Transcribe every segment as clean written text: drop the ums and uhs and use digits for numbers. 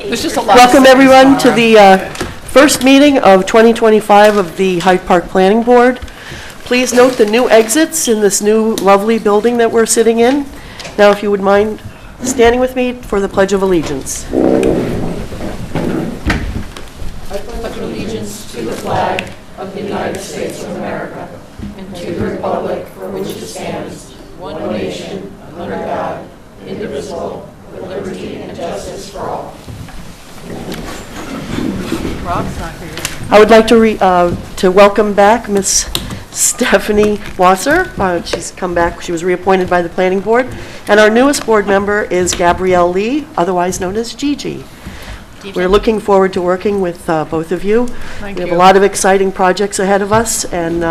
There's just a lot. Welcome everyone to the first meeting of 2025 of the Hyde Park Planning Board. Please note the new exits in this new lovely building that we're sitting in. Now, if you would mind standing with me for the Pledge of Allegiance. I pledge allegiance to the flag of the United States of America and to the republic for which it stands, one nation, under God, indivisible, with liberty and justice for all. Rob's not here. I would like to welcome back Miss Stephanie Wasser. She's come back. She was reappointed by the Planning Board. And our newest board member is Gabrielle Lee, otherwise known as Gigi. We're looking forward to working with both of you. Thank we have you. a lot of exciting projects ahead of us, and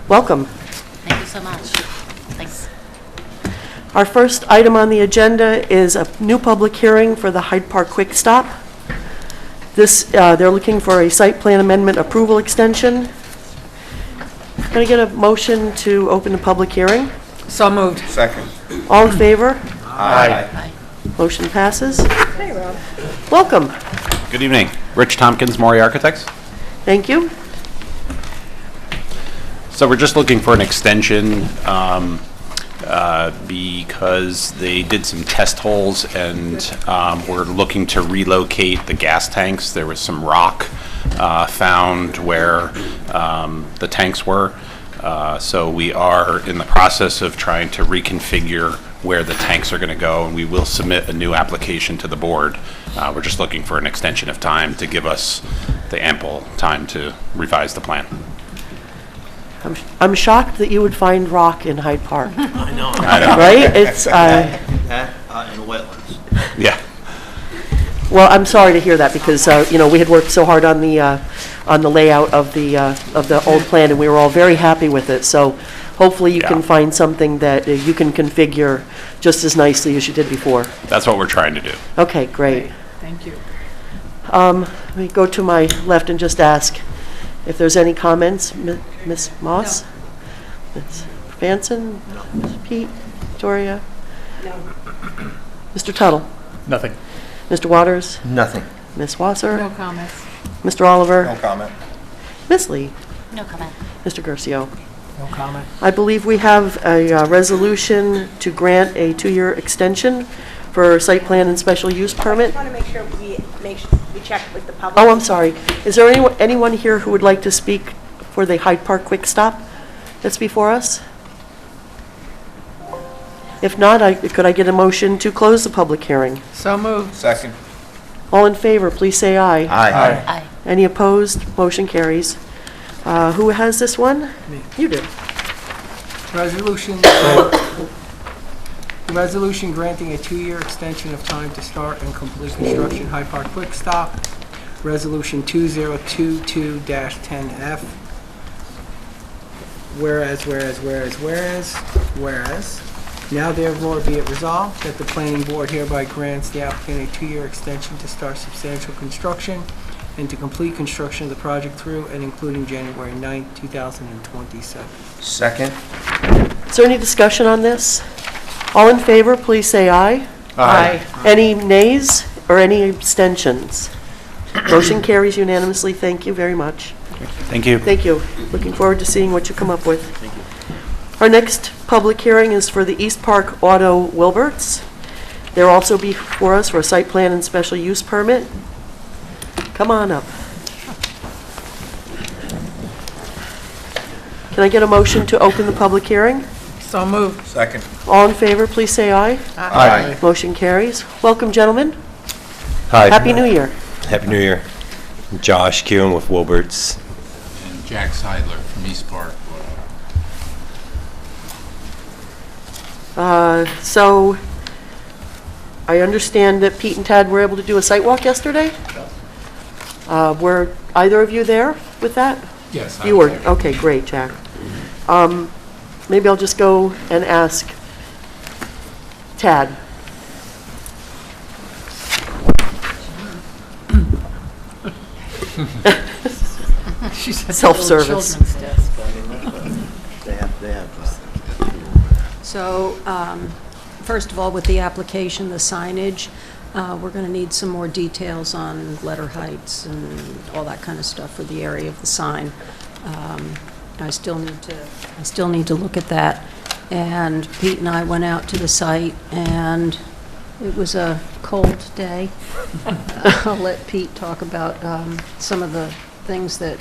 welcome. Thank you so much. Thanks. Our first item on the agenda is a new public hearing for the Hyde Park Quick Stop. They're looking for a site plan amendment approval extension. Can I get a motion to open the public hearing? So moved. Second. All in favor? Aye. Bye. Motion passes. Hey, Rob. Welcome. Good evening. Rich Tompkins, Maury Architects. Thank you. So we're just looking for an extension because they did some test holes and we're looking to relocate the gas tanks. There was some rock found where the tanks were. So we are in the process of trying to reconfigure where the tanks are going to go, and we will submit a new application to the board. We're just looking for an extension of time to give us the ample time to revise the plan. I'm shocked that you would find rock in Hyde Park, I know. right? It's, In wetlands. Yeah. well, I'm sorry to hear that because, we had worked so hard on the layout of the old plan, and we were all very happy with it. So hopefully you can Yeah. find something that you can configure just as nicely as you did before. That's what we're trying to do. Okay, great. Thank you. Let me go to my left and just ask if there's any comments. Ms. Moss? Ms. Vanson? Ms. Pete? Victoria? No. Mr. Tuttle? Nothing. Mr. Waters? Nothing. Ms. Wasser? No comments. Mr. Oliver? No comment. Ms. Lee? No comment. Mr. Garcio? No comment. I believe we have a resolution to grant a 2-year extension for site plan and special use permit. I just want to make sure we check with the public. Oh, I'm sorry. Is there anyone here who would like to speak for the Hyde Park Quick Stop that's before us? If not, could I get a motion to close the public hearing? So moved. Second. All in favor, please say aye. Aye. Aye. Any opposed? Motion carries. Who has this one? Me. You do. Resolution granting a 2-year extension of time to start and complete construction Hyde Park Quick Stop. Resolution 2022-10F. Whereas, now therefore be it resolved that the planning board hereby grants the applicant a 2-year extension to start substantial construction and to complete construction of the project through and including January 9, 2027. Second. Is there any discussion on this? All in favor, please say aye. Aye. Any nays or any abstentions? Motion carries unanimously. Thank you very much. Thank you. Thank you. Looking forward to seeing what you come up with. Thank you. Our next public hearing is for the East Park Auto Wilberts. They're also before us for a site plan and special use permit. Come on up. Can I get a motion to open the public hearing? So moved. Second. All in favor, please say aye. Aye. Motion carries. Welcome, gentlemen. Hi. Happy New Year. Happy New Year. I'm Josh Keelan with Wilberts. And Jack Seidler from East Park. So I understand that Pete and Tad were able to do a site walk yesterday? Were either of you there with that? Yes. You were. Okay, great, Jack. Maybe I'll just go and ask Tad. She's at Self-service. the children's desk. They have. So, first of all, with the application, the signage, We're going to need some more details on letter heights and all that kind of stuff for the area of the sign. I still need to look at that. And Pete and I went out to the site, and it was a cold day. I'll let Pete talk about some of the things that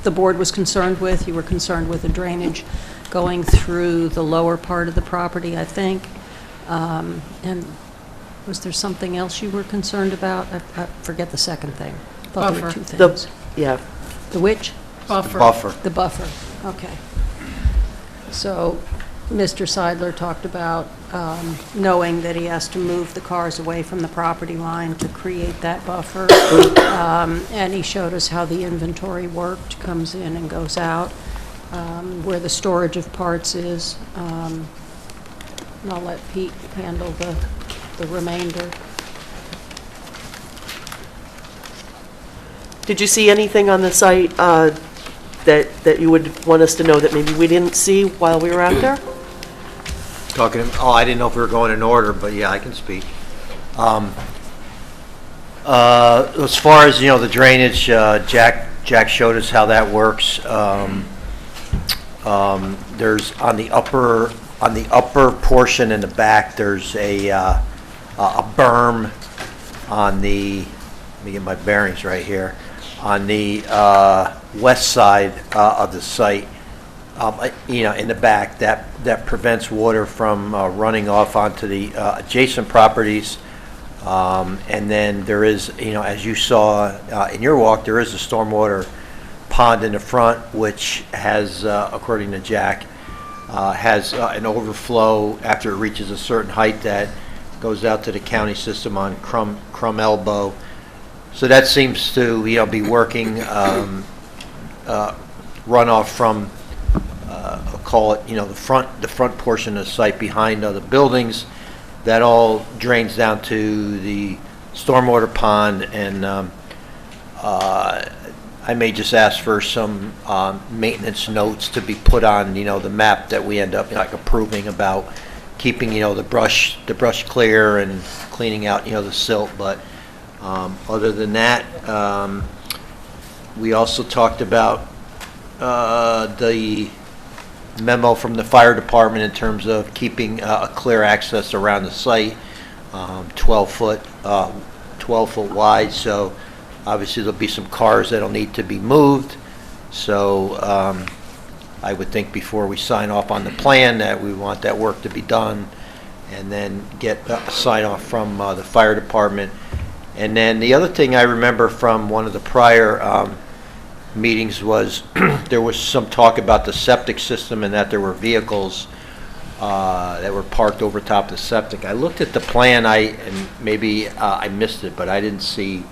the board was concerned with. You were concerned with the drainage going through the lower part of the property, I think. And was there something else you were concerned about? I forget the second thing. I thought there were two things. Yeah. The which? Buffer. The buffer, okay. So Mr. Seidler talked about knowing that he has to move the cars away from the property line to create that buffer. And he showed us how the inventory worked, comes in and goes out, where the storage of parts is. And I'll let Pete handle the remainder. Did you see anything on the site that you would want us to know that maybe we didn't see while we were out there? I didn't know if we were going in order, but yeah, I can speak. As far as, the drainage, Jack showed us how that works. There's on the upper portion in the back, there's a berm on the, let me get my bearings right here, on the west side of the site. In the back, that prevents water from running off onto the adjacent properties. And then there is, as you saw in your walk, there is a stormwater pond in the front, which has, according to Jack, has an overflow after it reaches a certain height that goes out to the county system on Crum Elbow. So that seems to, be working runoff from, I'll call it, the front portion of the site behind the buildings. That all drains down to the stormwater pond, and I may just ask for some maintenance notes to be put on, the map that we end up approving about keeping, the brush clear and cleaning out, the silt. But other than that, we also talked about the memo from the fire department in terms of keeping a clear access around the site, 12 foot wide. So obviously there'll be some cars that'll need to be moved. So I would think before we sign off on the plan that we want that work to be done, and then get a sign off from the fire department. And then the other thing I remember from one of the prior meetings was there was some talk about the septic system and that there were vehicles that were parked over top of the septic. I looked at the plan, and maybe I missed it, but I didn't see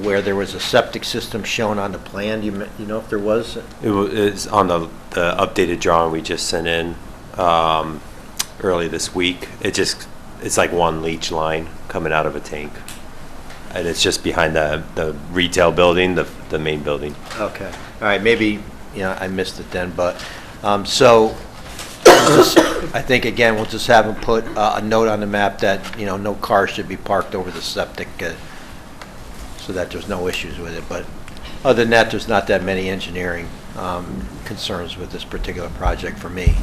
where there was a septic system shown on the plan. You know if there was? It's on the updated drawing we just sent in early this week. It's like one leach line coming out of a tank. And it's just behind the retail building, the main building. Okay. All right. Maybe, I missed it then. But so I think, again, we'll just have them put a note on the map that, no cars should be parked over the septic so that there's no issues with it. But other than that, there's not that many engineering concerns with this particular project for me.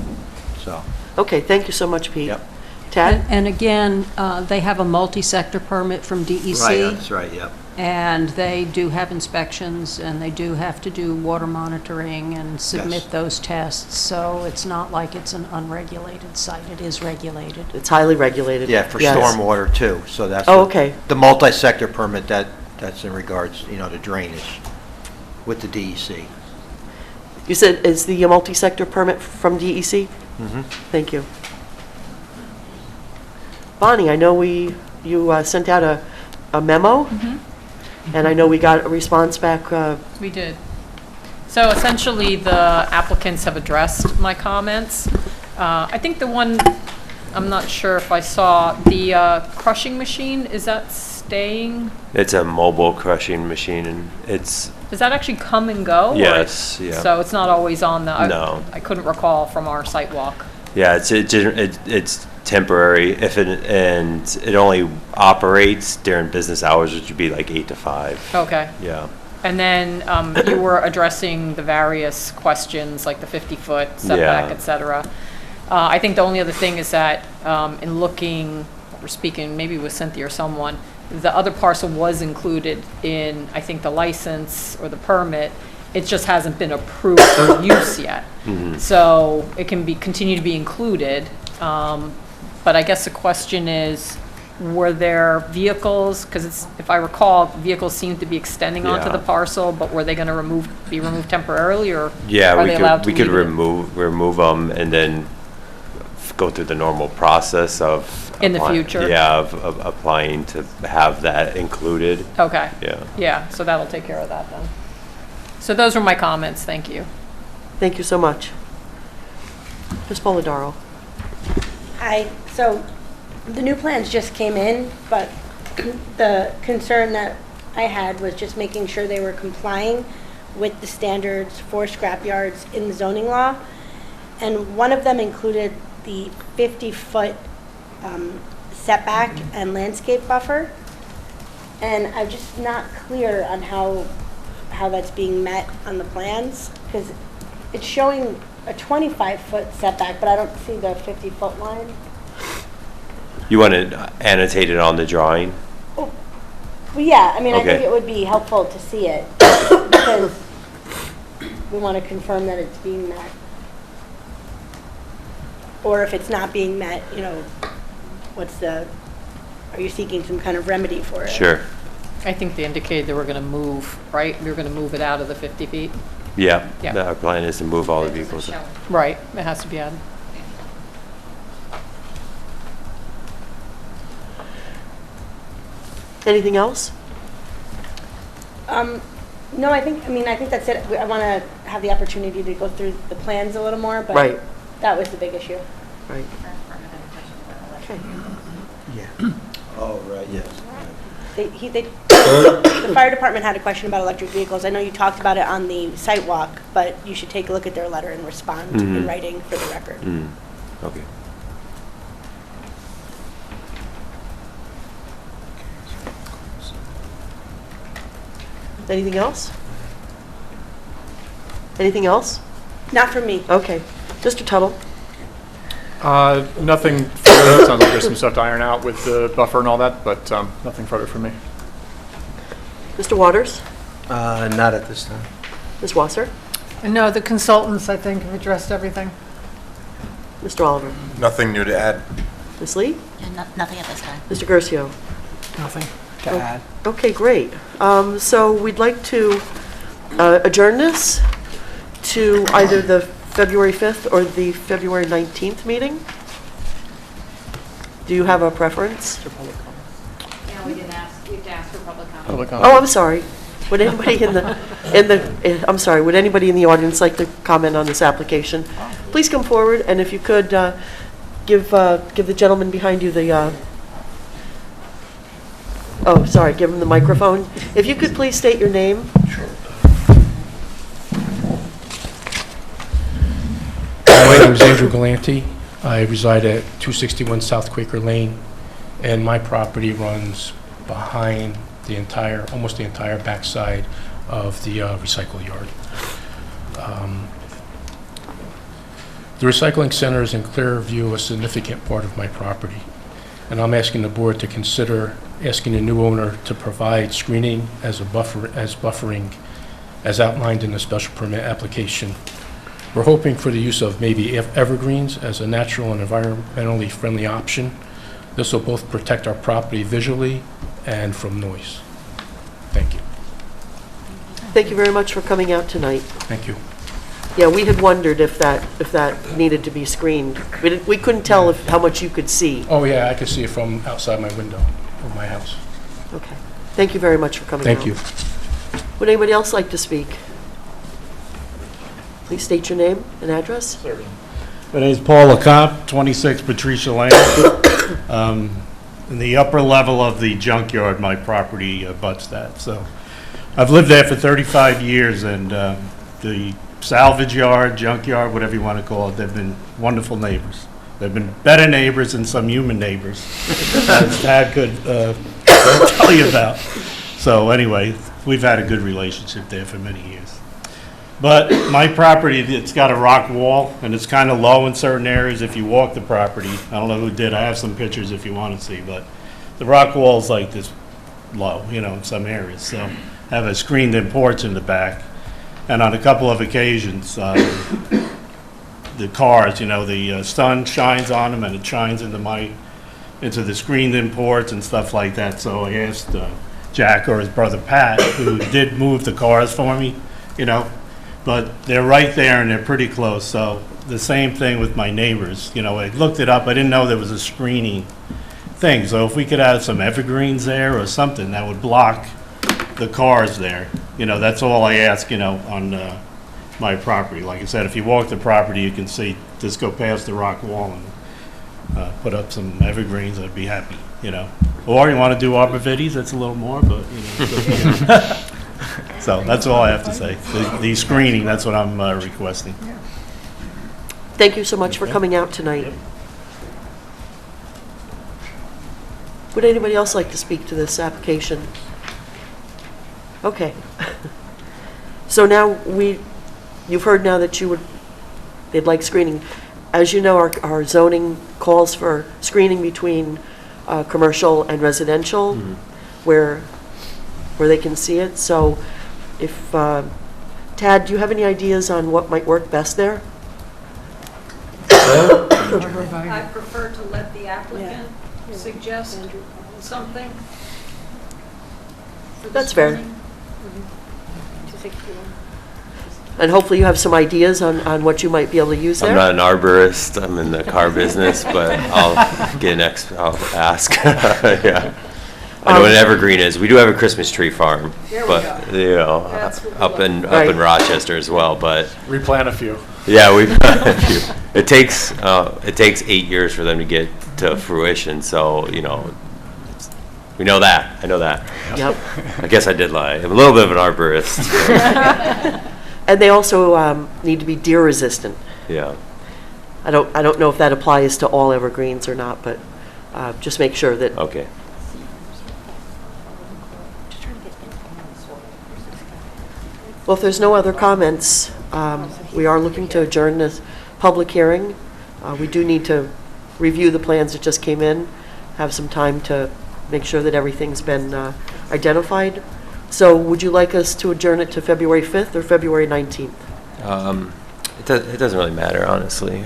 So. Okay, thank you so much, Pete. Yep. Tad? And again, they have a multi-sector permit from DEC. Right, that's right, yep. And they do have inspections, and they do have to do water monitoring and submit Yes. those tests. So it's not like it's an unregulated site. It is regulated. It's highly regulated. Yeah, for Yes. stormwater too. So that's Oh, okay. the multi-sector permit that's in regards, to drainage with the DEC. You said, is the multi-sector permit from DEC? Mm-hmm. Thank you. Bonnie, I know you sent out a memo, and I know we got a response back. We did. So essentially, the applicants have addressed my comments. I think the one, I'm not sure if I saw, the crushing machine, is that staying? It's a mobile crushing machine, and it's... Does that actually come and go? or Yes, yeah. So it's not always on the... No. I couldn't recall from our site walk. Yeah, it's temporary, and it only operates during business hours, which would be like 8 to 5. Okay. Yeah. And then you were addressing the various questions, like the 50-foot setback, Yeah. et cetera. I think the only other thing is that in looking, or speaking maybe with Cynthia or someone, the other parcel was included in, I think, the license or the permit. It just hasn't been approved for use yet. So it can continue to be included. But I guess the question is, were there vehicles, because if I recall, vehicles seem to be extending onto the Yeah. parcel, but were they going to be removed temporarily, or Yeah, are they allowed to we could leave it? remove them and then go through the normal process of. In the future? Yeah, of applying to have that included. Okay. Yeah. Yeah, so that'll take care of that then. So those were my comments, thank you. Thank you so much. Ms. Polidoro. Hi, so the new plans just came in, but the concern that I had was just making sure they were complying with the standards for scrapyards in the zoning law. And one of them included the 50-foot setback and landscape buffer. And I'm just not clear on how that's being met on the plans, because it's showing a 25-foot setback, but I don't see the 50-foot line. You want it annotated on the drawing? Well, yeah, I mean, I think Okay. it would be helpful to see it, because we want to confirm that it's being met. Or if it's not being met, you know, are you seeking some kind of remedy for it? Sure. I think they indicated they were going to move, right? We were going to move it out of the 50 feet. Yeah. Yeah. Our plan is to move all the vehicles. Right, it has to be added. Anything else? No, I think that's it. I want to have the opportunity to go through the plans a little more, but Right. that was the big issue. Right. Okay. Oh, right, yes. The fire department had a question about electric vehicles. I know you talked about it on the site walk, but you should take a look at their letter and respond in writing for the record. Okay. Anything else? Anything else? Not for me. Okay. Mr. Tuttle? Nothing further. Sounds like there's some stuff to iron out with the buffer and all that, but nothing further from me. Mr. Waters? Not at this time. Ms. Wasser? No, the consultants, I think, have addressed everything. Mr. Oliver? Nothing new to add. Ms. Lee? Yeah, nothing at this time. Mr. Gercio? Nothing to add. Okay, great. So we'd like to adjourn this to either the February 5th or the February 19th meeting. Do you have a preference? Yeah, we didn't ask, we have to ask for public comment. Public comment. Oh, I'm sorry. Would anybody I'm sorry, would anybody in the audience like to comment on this application? Please come forward, and if you could give the gentleman behind you the, oh, sorry, give him the microphone. If you could please state your name. My name is Andrew Galanti. I reside at 261 South Quaker Lane, and my property runs behind almost the entire backside of the recycle yard. The recycling center is in clear view a significant part of my property, and I'm asking the board to consider asking the new owner to provide screening as buffering as outlined in the special permit application. We're hoping for the use of maybe evergreens as a natural and environmentally friendly option. This will both protect our property visually and from noise. Thank you. Thank you very much for coming out tonight. Thank you. Yeah, we had wondered if that needed to be screened. We couldn't tell how much you could see. Oh, yeah, I can see it from outside my window of my house. Okay. Thank you very much for coming out. Thank you. Would anybody else like to speak? Please state your name and address. My name is Paul LeComte, 26 Patricia Lane. In the upper level of the junkyard, my property abuts that. So I've lived there for 35 years, and the salvage yard, junkyard, whatever you want to call it, they've been wonderful neighbors. They've been better neighbors than some human neighbors, as Tad could tell you about. So anyway, we've had a good relationship there for many years. But my property, it's got a rock wall, and it's kind of low in certain areas if you walk the property. I don't know who did, I have some pictures if you want to see, but the rock wall's like this low, in some areas. So I have a screened-in porch in the back, and on a couple of occasions, the cars, the sun shines on them and it shines into the screened-in porch and stuff like that. So I asked Jack or his brother Pat, who did move the cars for me, but they're right there and they're pretty close. So the same thing with my neighbors. I looked it up. I didn't know there was a screening thing. So if we could add some evergreens there or something that would block the cars there, that's all I ask, on my property. Like I said, if you walk the property, you can see, just go past the rock wall and put up some evergreens. I'd be happy, Or you want to do arborvitaes, that's a little more, but, So that's all I have to say. The screening, that's what I'm requesting. Thank you so much for coming out tonight. Would anybody else like to speak to this application? Okay. So now you've heard now that they'd like screening. As you know, our zoning calls for screening between commercial and residential, where they can see it. So if, Tad, do you have any ideas on what might work best there? I prefer to let the applicant suggest something. for That's this fair. morning. And hopefully you have some ideas on what you might be able to use there? I'm not an arborist, I'm in the car business, but I'll I'll ask. Yeah. I know what an evergreen is. We do have a Christmas tree farm, There we but, go. That's what we up want. in Right. Rochester as well, but, Replant a few. yeah, we've got a few. It takes 8 years for them to get to fruition, so, we know that. I know that. Yep. I guess I did lie. I'm a little bit of an arborist. And they also need to be deer resistant. Yeah. I don't know if that applies to all evergreens or not, but just make sure that. Okay. Well, if there's no other comments, we are looking to adjourn this public hearing. We do need to review the plans that just came in, have some time to make sure that everything's been identified. So would you like us to adjourn it to February 5th or February 19th? It doesn't really matter, honestly.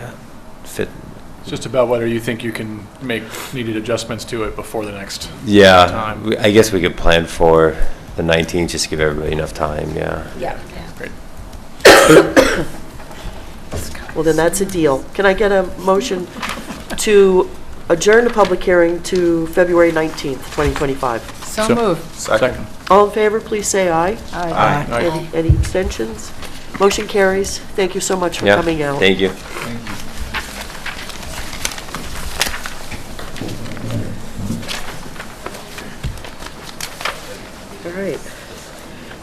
It's just about whether you think you can make needed adjustments to it before the next Yeah, time. I guess we could plan for the 19th, just to give everybody enough time, yeah. Yeah. Great. Well, then that's a deal. Can I get a motion to adjourn the public hearing to February 19th, 2025? So moved. Second. All in favor, please say aye. Aye. Any abstentions? Motion carries. Thank you so much for Yeah, coming out. thank you. All right.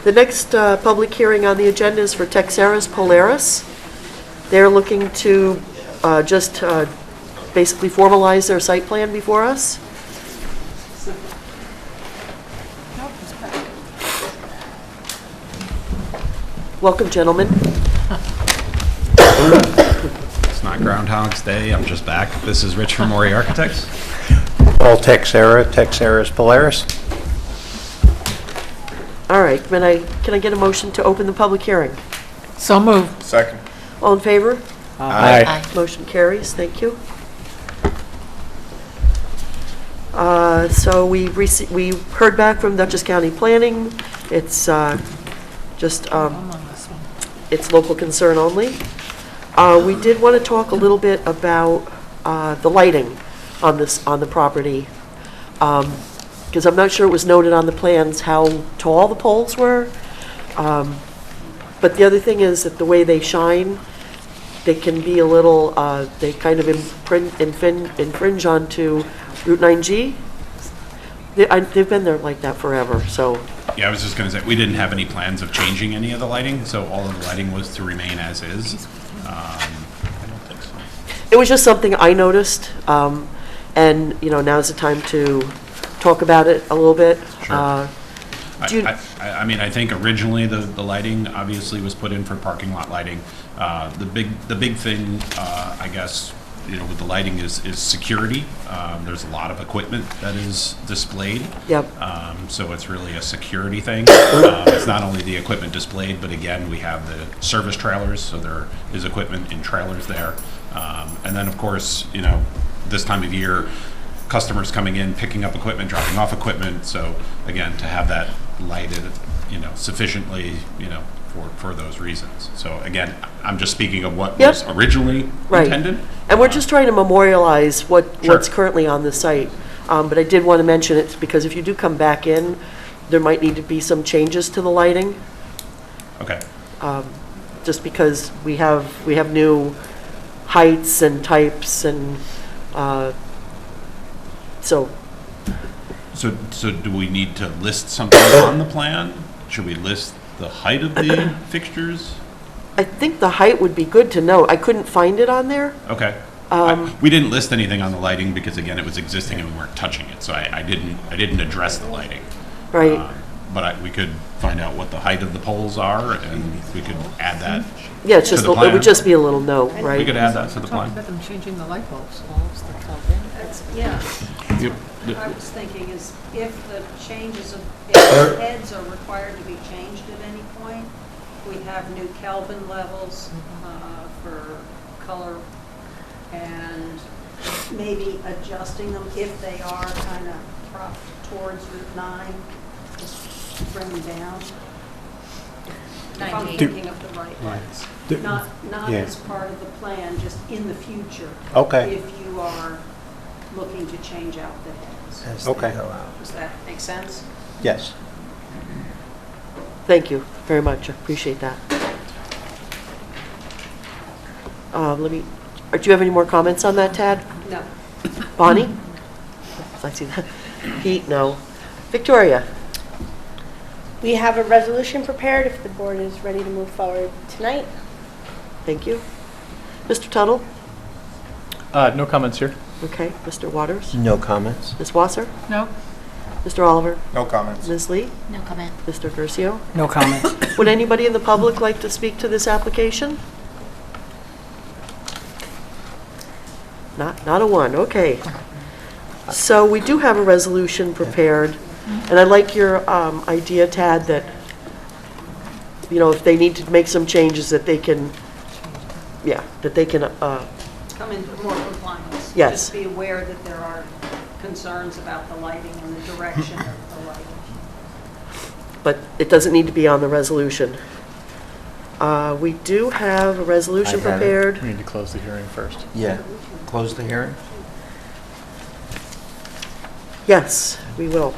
The next public hearing on the agenda is for Texeris Polaris. They're looking to just basically formalize their site plan before us. Welcome, gentlemen. It's not Groundhog's Day, I'm just back. This is Rich from Maury Architects. Paul Texeris Polaris. All right, can I get a motion to open the public hearing? So moved. Second. All in favor? Aye. Motion carries, thank you. So we heard back from Dutchess County Planning. It's it's local concern only. We did want to talk a little bit about the lighting on the property, because I'm not sure it was noted on the plans how tall the poles were. But the other thing is that the way they shine, they can be a little, they kind of infringe onto Route 9G. They've been there like that forever, so. Yeah, I was just going to say, we didn't have any plans of changing any of the lighting, so all of the lighting was to remain as is. I don't think so. It was just something I noticed, and, you know, now's the time to talk about it a little bit. Sure. Do you- I mean, I think originally the lighting obviously was put in for parking lot lighting. The big thing, I guess, you know, with the lighting is security. There's a lot of equipment that is displayed. Yep. So it's really a security thing. It's not only the equipment displayed, but again, we have the service trailers, so there is equipment in trailers there. And then, of course, you know, this time of year, customers coming in, picking up equipment, dropping off equipment. So again, to have that lighted, you know, sufficiently, you know, for those reasons. So again, I'm just speaking of what Yep. was originally Right. intended. And we're just trying to memorialize Sure. what's currently on the site. But I did want to mention it because if you do come back in, there might need to be some changes to the lighting, Okay. just because we have new heights and types and, so, So do we need to list something on the plan? Should we list the height of the fixtures? I think the height would be good to know. I couldn't find it on there. Okay. We didn't list anything on the lighting because again, it was existing and we weren't touching it, so I didn't address the lighting. Right. But we could find out what the height of the poles are and we could add that Yeah, it's to just, the it plan. would just be a little note, We right? could add that to the plan. about them changing the light bulbs. Yeah, Yep. I was thinking is if the changes of, if the heads are required to be changed at any point, we have new Kelvin levels for color and maybe adjusting them if they are kind of propped towards Route 9, just bring them down. If I'm 98. thinking of the right ones. Not Yeah. as part of the plan, just in the future. Okay. If you are looking to change out the heads. Okay. Does that make sense? Yes. Thank you very much. I appreciate that. Do you have any more comments on that, Tad? No. Bonnie? I see that. Pete, no. Victoria? We have a resolution prepared if the board is ready to move forward tonight. Thank you. Mr. Tuttle? No comments here. Okay. Mr. Waters? No comments. Ms. Wasser? No? Mr. Oliver? No comments. Ms. Lee? No comment. Mr. Curcio? No comment. Would anybody in the public like to speak to this application? Not a one, okay. So we do have a resolution prepared, and I like your idea, Tad, that, you know, if they need to make some changes, that they can, yeah, that they can, Come into more compliance. Yes. Just be aware that there are concerns about the lighting and the direction of the lighting. but it doesn't need to be on the resolution. We do have a resolution I have it. prepared. We need to close the hearing first. Yeah. Close the hearing? Yes, we will.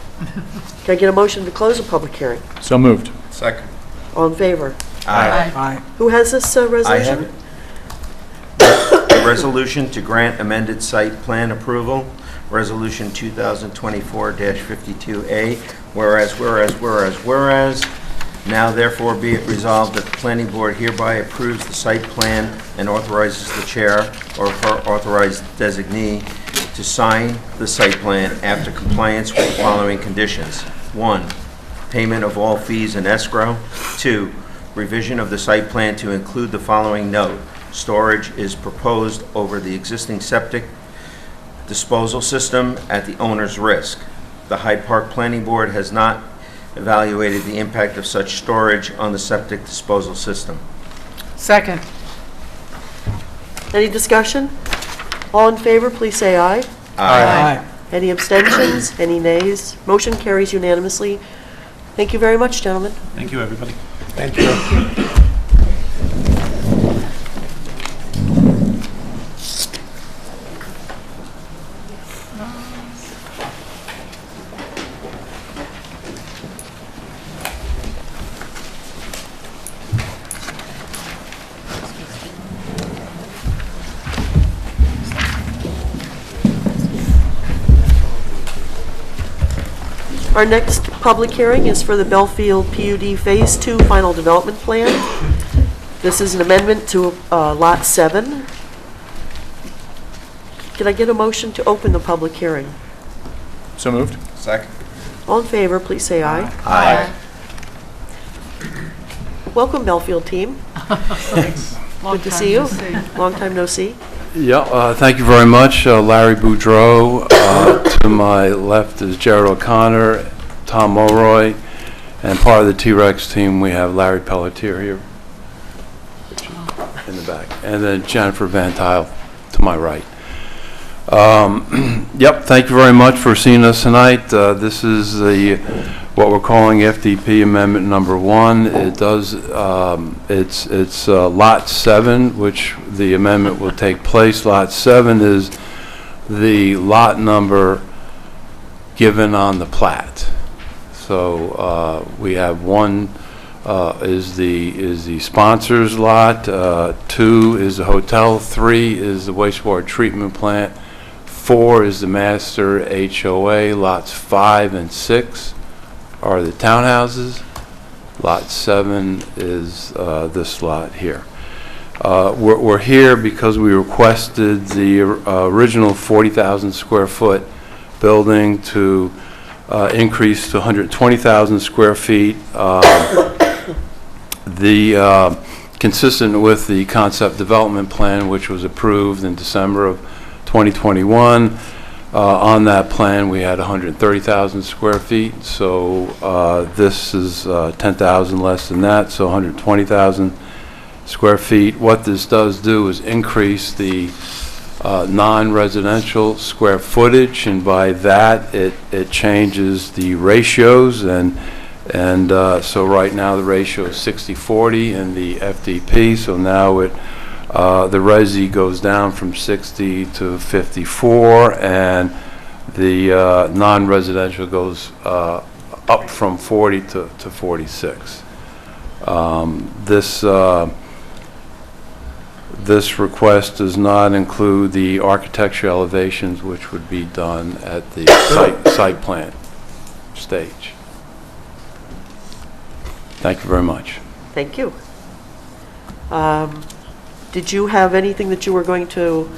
Can I get a motion to close a public hearing? So moved. Second. All in favor? Aye. Who has this resolution? I have it. A resolution to grant amended site plan approval, Resolution 2024-52A, whereas, now therefore be it resolved that the planning board hereby approves the site plan and authorizes the chair or her authorized designee to sign the site plan after compliance with the following conditions. 1, payment of all fees in escrow. 2, revision of the site plan to include the following note. Storage is proposed over the existing septic disposal system at the owner's risk. The Hyde Park Planning Board has not evaluated the impact of such storage on the septic disposal system. Second. Any discussion? All in favor, please say aye. Aye. Any abstentions? Any nays? Motion carries unanimously. Thank you very much, gentlemen. Thank you, everybody. Thank you. Our next public hearing is for the Belfield PUD Phase 2 Final Development Plan. This is an amendment to Lot 7. Can I get a motion to open the public hearing? So moved? Second. All in favor, please say aye. Aye. Welcome, Belfield team. Good to see you. Long time no see. Yeah, thank you very much. Larry Boudreau. To my left is Jared O'Connor, Tom Mulroy, and part of the T-Rex team, we have Larry Pelletier here in the back, and then Jennifer Van Tile to my right. Yep, thank you very much for seeing us tonight. This is what we're calling FDP Amendment Number 1. It does, it's Lot 7, which the amendment will take place. Lot 7 is the lot number given on the plat. So we have 1 is the sponsor's lot, 2 is the hotel, 3 is the wastewater treatment plant, 4 is the master HOA, lots 5 and 6 are the townhouses, lot 7 is this lot here. We're here because we requested the original 40,000 square foot building to increase to 120,000 square feet. Consistent with the concept development plan, which was approved in December of 2021. On that plan, we had 130,000 square feet, so this is 10,000 less than that, so 120,000 square feet. What this does do is increase the non-residential square footage, and by that it changes the ratios, and so right now the ratio is 60-40 in the FDP, so now the resi goes down from 60 to 54, and the non-residential goes up from 40 to 46. This request does not include the architecture elevations, which would be done at the site plan stage. Thank you very much. Thank you. Did you have anything that you were going to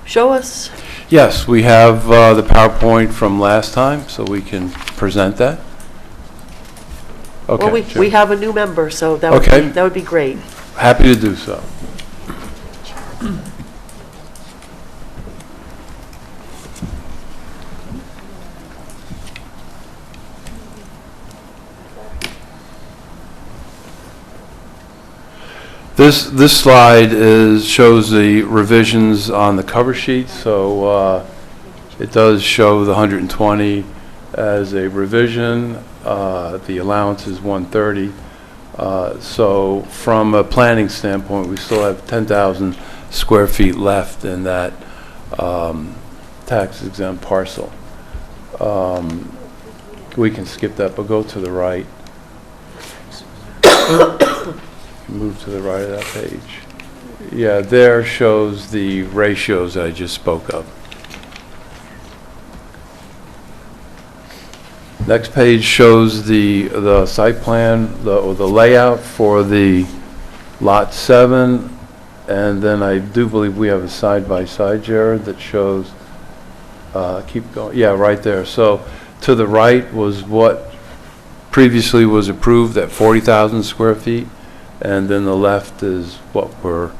show us? Yes, we have the PowerPoint from last time, so we can present that. Okay. Well, sure. we have a new member, so that would be great. Happy to do so. This slide shows the revisions on the cover sheet, so it does show the 120 as a revision. The allowance is 130. So from a planning standpoint, we still have 10,000 square feet left in that tax exempt parcel. We can skip that, but go to the right. Move to the right of that page. Yeah, there shows the ratios I just spoke of. Next page shows the site plan, the layout for the lot 7, and then I do believe we have a side-by-side, Jared, that shows, keep going, yeah, right there. So to the right was what previously was approved at 40,000 square feet. And then the left is what we're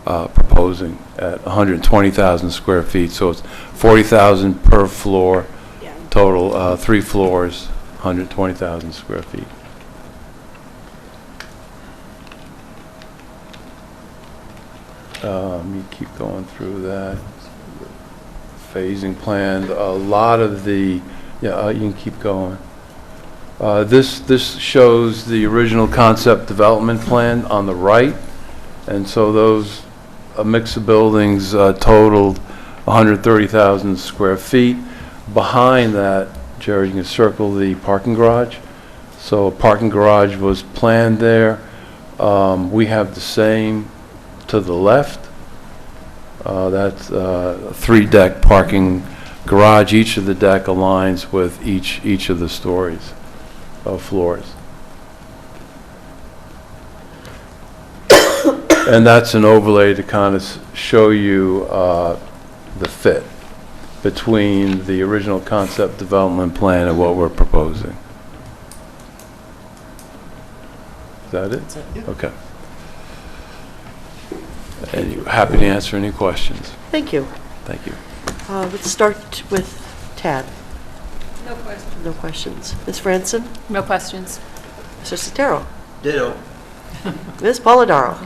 proposing at 120,000 square feet. So it's 40,000 per floor, total 3 floors, 120,000 square feet. You keep going through that. Phasing plan, a lot of the, yeah, you can keep going. This shows the original concept development plan on the right, and so those a mix of buildings totaled 130,000 square feet. Behind that, Jerry, you can circle the parking garage. So a parking garage was planned there. We have the same to the left. That's a 3-deck parking garage. Each of the deck aligns with each of the stories. Of floors. And that's an overlay to kind of show you the fit between the original concept development plan and what we're proposing. Is that it? Okay. And you happy to answer any questions? Thank you. Thank you. Let's start with Tad. No question. No questions. Ms. Franson? No questions. Mr. Sotero? Ditto. Ms. Polidoro?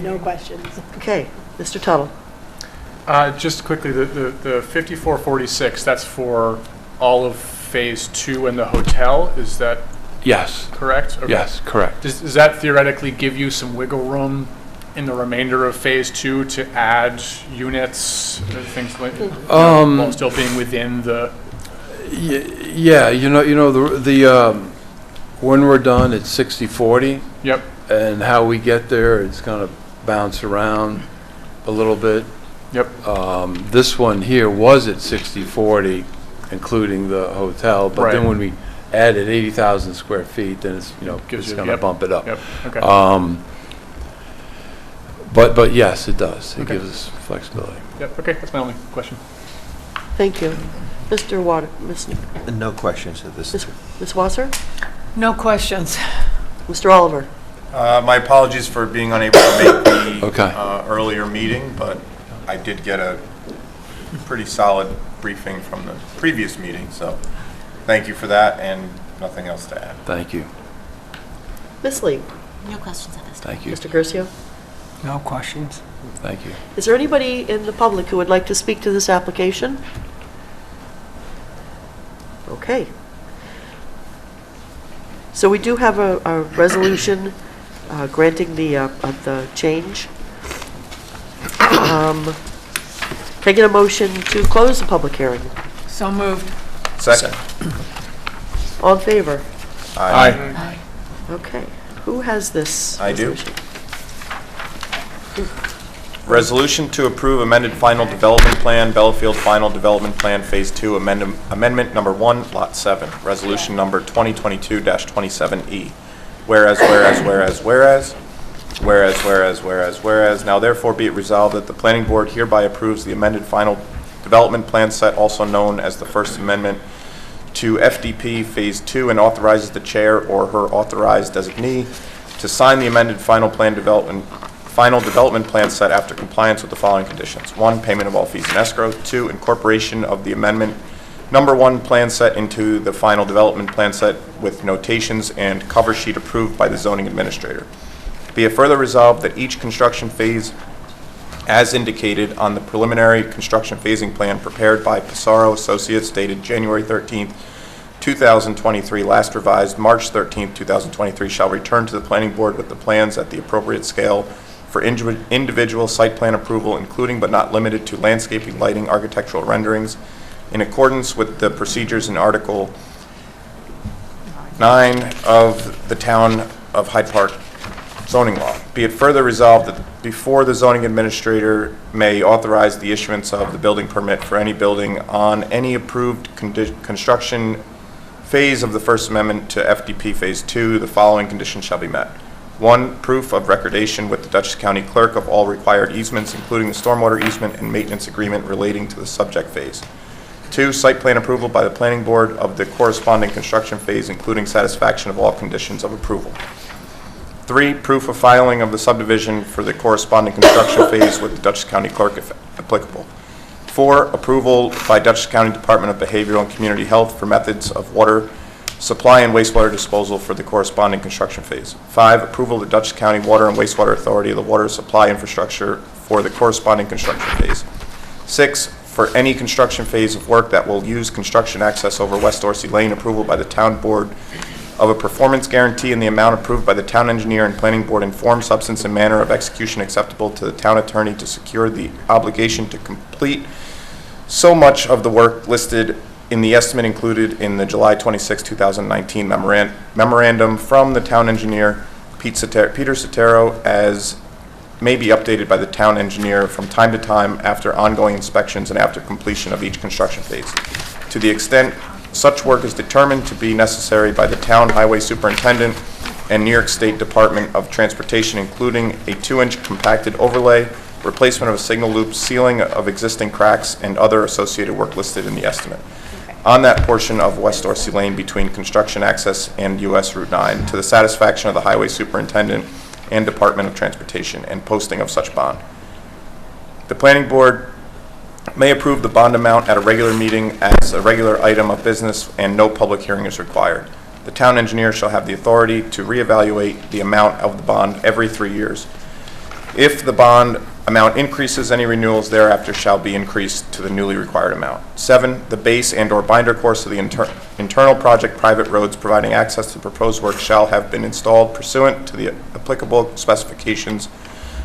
No questions. Okay. Mr. Tuttle? Just quickly, the 5446, that's for all of Phase 2 and the hotel, is that Yes. correct? Okay. Yes, correct. Does that theoretically give you some wiggle room in the remainder of Phase 2 to add units, things like, while still being within the? Yeah, when we're done, it's 60/40. Yep. And how we get there, it's going to bounce around a little bit. Yep. This one here was at 60/40, including the hotel, but then Right. when we added 80,000 square feet, then it's, Gives it's you- going to yep. bump it up. Yep, okay. But yes, it does. It Okay. gives us flexibility. Yep, okay, that's my only question. Thank you. Mr. Water, Ms. No questions at this time. Ms. Wasser? No questions. Mr. Oliver? My apologies for being unable to make the Okay. earlier meeting, but I did get a pretty solid briefing from the previous meeting, so thank you for that, and nothing else to add. Thank you. Ms. Lee? No questions at this time. Thank you. Mr. Curcio? No questions. Thank you. Is there anybody in the public who would like to speak to this application? Okay. So we do have a resolution granting the change. Can I get a motion to close the public hearing? So moved. Second. All in favor? Aye. Okay. Who has this? I do. resolution? Resolution to approve amended final development plan, Bellafield Final Development Plan Phase 2, amendment number 1, Lot 7, resolution number 2022-27E. Whereas, now therefore be it resolved that the planning board hereby approves the amended final development plan set, also known as the First Amendment to FDP Phase 2, and authorizes the chair or her authorized designee to sign the amended final development plan set after compliance with the following conditions. 1, payment of all fees and escrow. 2, incorporation of the amendment number 1 plan set into the final development plan set with notations and cover sheet approved by the zoning administrator. Be it further resolved that each construction phase, as indicated on the preliminary construction phasing plan prepared by Pissarro Associates dated January 13th, 2023, last revised March 13th, 2023, shall return to the planning board with the plans at the appropriate scale for individual site plan approval, including but not limited to landscaping, lighting, architectural renderings, in accordance with the procedures in Article 9 of the Town of Hyde Park zoning law. Be it further resolved that before the zoning administrator may authorize the issuance of the building permit for any building on any approved construction phase of the First Amendment to FDP Phase 2, the following conditions shall be met. 1, proof of recordation with the Dutchess County Clerk of all required easements, including the stormwater easement and maintenance agreement relating to the subject phase. 2, site plan approval by the planning board of the corresponding construction phase, including satisfaction of all conditions of approval. 3, proof of filing of the subdivision for the corresponding construction phase with the Dutchess County Clerk if applicable. 4, approval by Dutchess County Department of Behavioral and Community Health for methods of water supply and wastewater disposal for the corresponding construction phase. 5, approval of the Dutchess County Water and Wastewater Authority of the water supply infrastructure for the corresponding construction phase. 6, for any construction phase of work that will use construction access over West Dorsey Lane, approval by the town board of a performance guarantee in the amount approved by the town engineer and planning board in form, substance, and manner of execution acceptable to the town attorney to secure the obligation to complete so much of the work listed in the estimate included in the July 26, 2019 memorandum from the town engineer, Peter Sotero, as may be updated by the town engineer from time to time after ongoing inspections and after completion of each construction phase. To the extent such work is determined to be necessary by the town highway superintendent and New York State Department of Transportation, including a 2-inch compacted overlay replacement of a signal loop, sealing of existing cracks, and other associated work listed in the estimate on that portion of West Dorsey Lane between construction access and US Route 9 to the satisfaction of the Highway Superintendent and Department of Transportation, and posting of such bond. The Planning Board may approve the bond amount at a regular meeting as a regular item of business, and no public hearing is required. The town engineer shall have the authority to reevaluate the amount of the bond every 3 years. If the bond amount increases, any renewals thereafter shall be increased to the newly required amount. 7, the base and/or binder course of the internal project private roads providing access to proposed work shall have been installed pursuant to the applicable specifications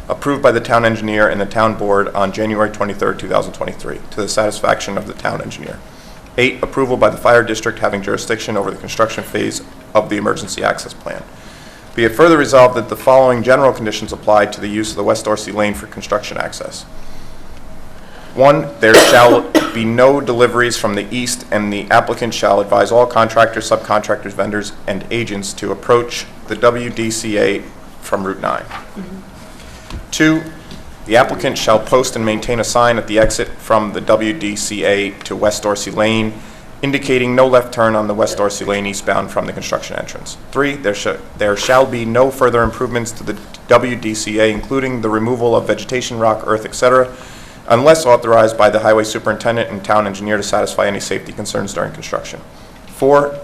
approved by the town engineer and the town board on January 23, 2023, to the satisfaction of the town engineer. 8, approval by the fire district having jurisdiction over the construction phase of the emergency access plan. Be it further resolved that the following general conditions apply to the use of the West Dorsey Lane for construction access. 1, there shall be no deliveries from the east, and the applicant shall advise all contractors, subcontractors, vendors, and agents to approach the WDCA from Route 9. 2, the applicant shall post and maintain a sign at the exit from the WDCA to West Dorsey Lane indicating no left turn on the West Dorsey Lane eastbound from the construction entrance. 3, there shall be no further improvements to the WDCA, including the removal of vegetation, rock, earth, etc., unless authorized by the highway superintendent and town engineer to satisfy any safety concerns during construction. 4,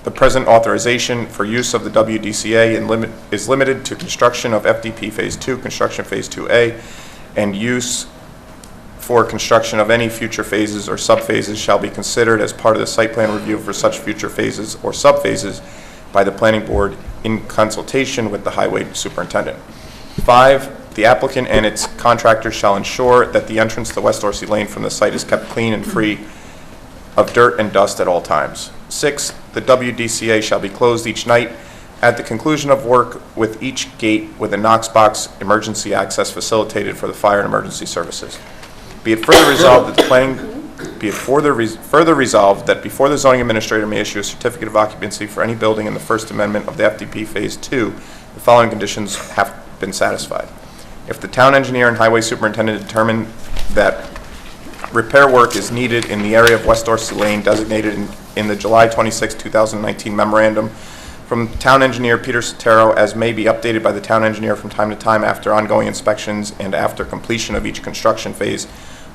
the present authorization for use of the WDCA is limited to construction of FDP Phase 2, construction Phase 2A, and use for construction of any future phases or subphases shall be considered as part of the site plan review for such future phases or subphases by the planning board in consultation with the highway superintendent. 5, the applicant and its contractors shall ensure that the entrance to West Dorsey Lane from the site is kept clean and free of dirt and dust at all times. 6, the WDCA shall be closed each night at the conclusion of work, with each gate with a Knox box emergency access facilitated for the fire and emergency services. Be it further resolved that before the zoning administrator may issue a certificate of occupancy for any building in the First Amendment of the FDP Phase 2, the following conditions have been satisfied. If the town engineer and highway superintendent determine that repair work is needed in the area of West Dorsey Lane designated in the July 26, 2019 memorandum from town engineer Peter Sotero, as may be updated by the town engineer from time to time after ongoing inspections and after completion of each construction phase,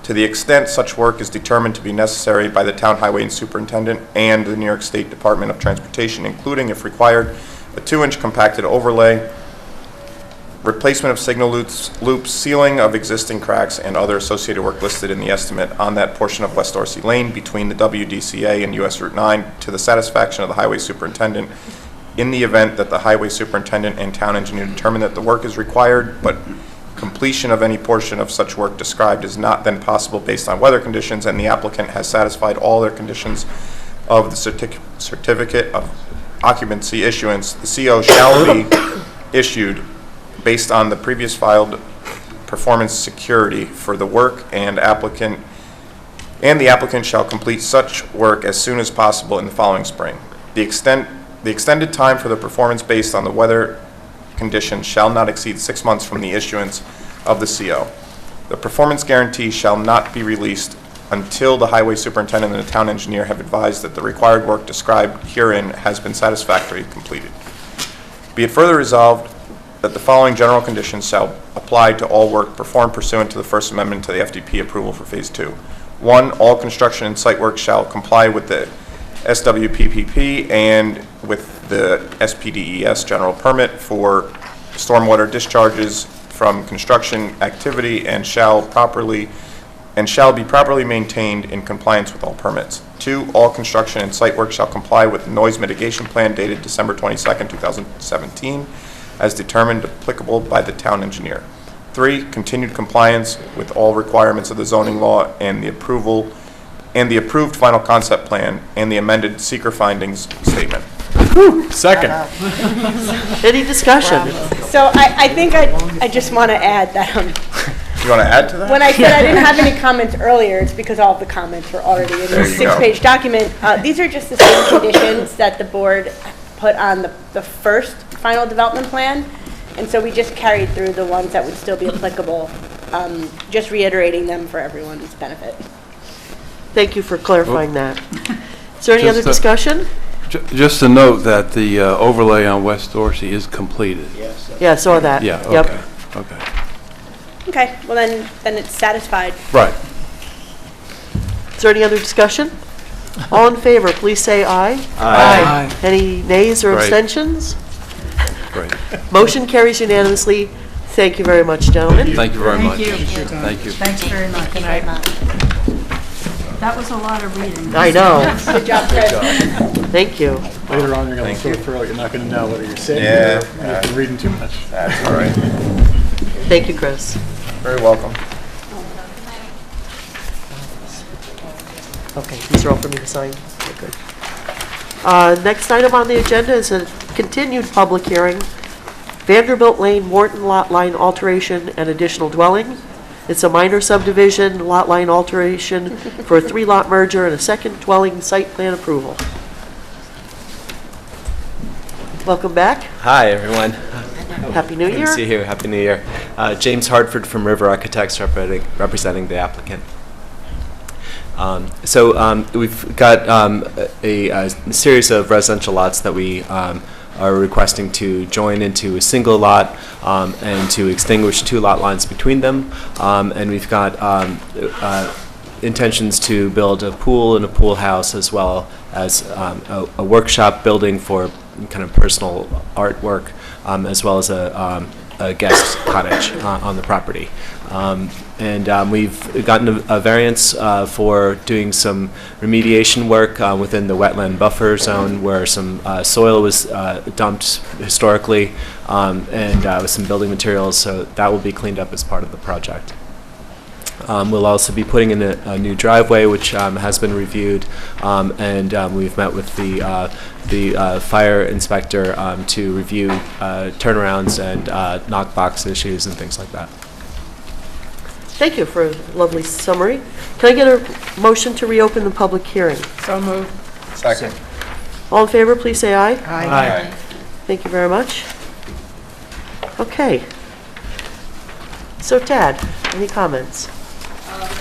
to the extent such work is determined to be necessary by the town highway and superintendent and the New York State Department of Transportation, including, if required, a 2-inch compacted overlay, replacement of signal loops, sealing of existing cracks, and other associated work listed in the estimate on that portion of West Dorsey Lane between the WDCA and US Route 9 to the satisfaction of the highway superintendent. In the event that the highway superintendent and town engineer determine that the work is required, but completion of any portion of such work described is not then possible based on weather conditions, and the applicant has satisfied all their conditions of the certificate of occupancy issuance, the CO shall be issued based on the previous filed performance security for the work, and the applicant shall complete such work as soon as possible in the following spring. The extended time for the performance based on the weather conditions shall not exceed 6 months from the issuance of the CO. The performance guarantee shall not be released until the highway superintendent and the town engineer have advised that the required work described herein has been satisfactorily completed. Be it further resolved that the following general conditions shall apply to all work performed pursuant to the First Amendment to the FDP approval for Phase 2. 1, all construction and site work shall comply with the SWPPP and with the SPDES general permit for stormwater discharges from construction activity and shall be properly maintained in compliance with all permits. 2, all construction and site work shall comply with the noise mitigation plan dated December 22nd, 2017, as determined applicable by the town engineer. 3, continued compliance with all requirements of the zoning law and the approved final concept plan and the amended seeker findings statement. Second. Any discussion? So I think I just want to add that You want to add to that? when I said I didn't have any comments earlier, it's because all of the comments were already in There this you go. 6-page document. These are just the same conditions that the board put on the first final development plan, and so we just carried through the ones that would still be applicable just reiterating them for everyone's benefit. Thank you for clarifying that. Is there any other Just, discussion? Just to note that the overlay on West Dorsey is completed. Yeah, I saw that. Yeah, Yep. okay, okay. Okay, well then it's satisfied. Right. Is there any other discussion? All in favor, please say aye. Aye. Any nays or Right. abstentions? Great. Motion carries unanimously. Thank you very much, gentlemen. Thank you very much. Thank you. Thank you. Thanks very much. Thank you very much. That was a lot of reading. I know. Good job, Chris. Thank you. Later on, you're going to look through it, you're not going to know whether you're sitting here or you've been reading too much. That's all right. Thank you, Chris. Very welcome. Okay, these are all for me to sign. Okay, good. Next item on the agenda is a continued public hearing, Vanderbilt Lane Morton Lot Line Alteration and Additional Dwelling. It's a minor subdivision, lot line alteration for a 3-lot merger and a second dwelling site plan approval. Welcome back. Hi, everyone. Happy New Good Year. to see you. Happy New Year. James Hartford from River Architects, representing the applicant. We've got a series of residential lots that we are requesting to join into a single lot and to extinguish 2 lot lines between them. And we've got intentions to build a pool and a pool house, as well as a workshop building for kind of personal artwork, as well as a guest cottage on the property. We've gotten a variance for doing some remediation work within the wetland buffer zone, where some soil was dumped historically, and with some building materials, so that will be cleaned up as part of the project. We'll also be putting in a new driveway, which has been reviewed, and we've met with the fire inspector to review turnarounds and knockbox issues and things like that. Thank you for a lovely summary. Can I get a motion to reopen the public hearing? So moved. Second. All in favor, please say aye. Aye. Thank you very much. Okay. So Tad, any comments?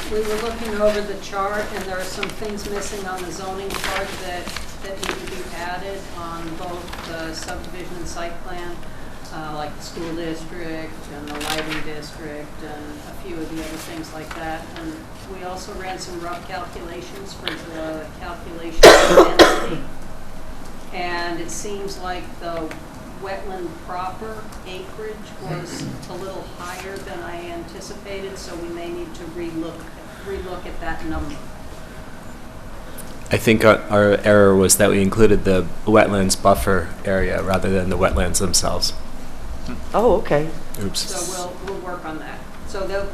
We were looking over the chart, and there are some things missing on the zoning chart that need to be added on both the subdivision and site plan, like the school district and the lighting district and a few of the other things like that. And we also ran some rough calculations for the calculation of density. And it seems like the wetland proper acreage was a little higher than I anticipated, so we may need to relook at that number. I think our error was that we included the wetlands buffer area rather than the wetlands themselves. Oh, okay. Oops. So we'll work on that. So the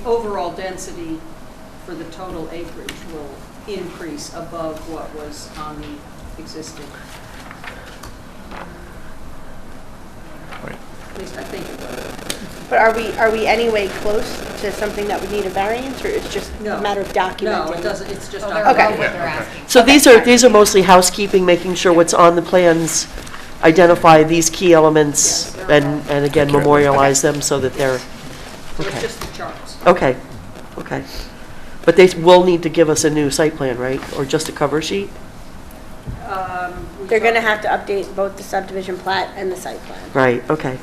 overall density for the total acreage will increase above what was on the existing. Right. At least I think it will. But are we anyway close to something that would need a variance, or it's just a matter of documenting? No, it doesn't. It's just Okay. So these are mostly housekeeping, making sure what's on the plans identify these key elements and again memorialize them so that they're So it's just the charts. okay. Okay. But they will need to give us a new site plan, right? Or just a cover sheet? They're going to have to update both the subdivision plat and the site plan. Right, okay.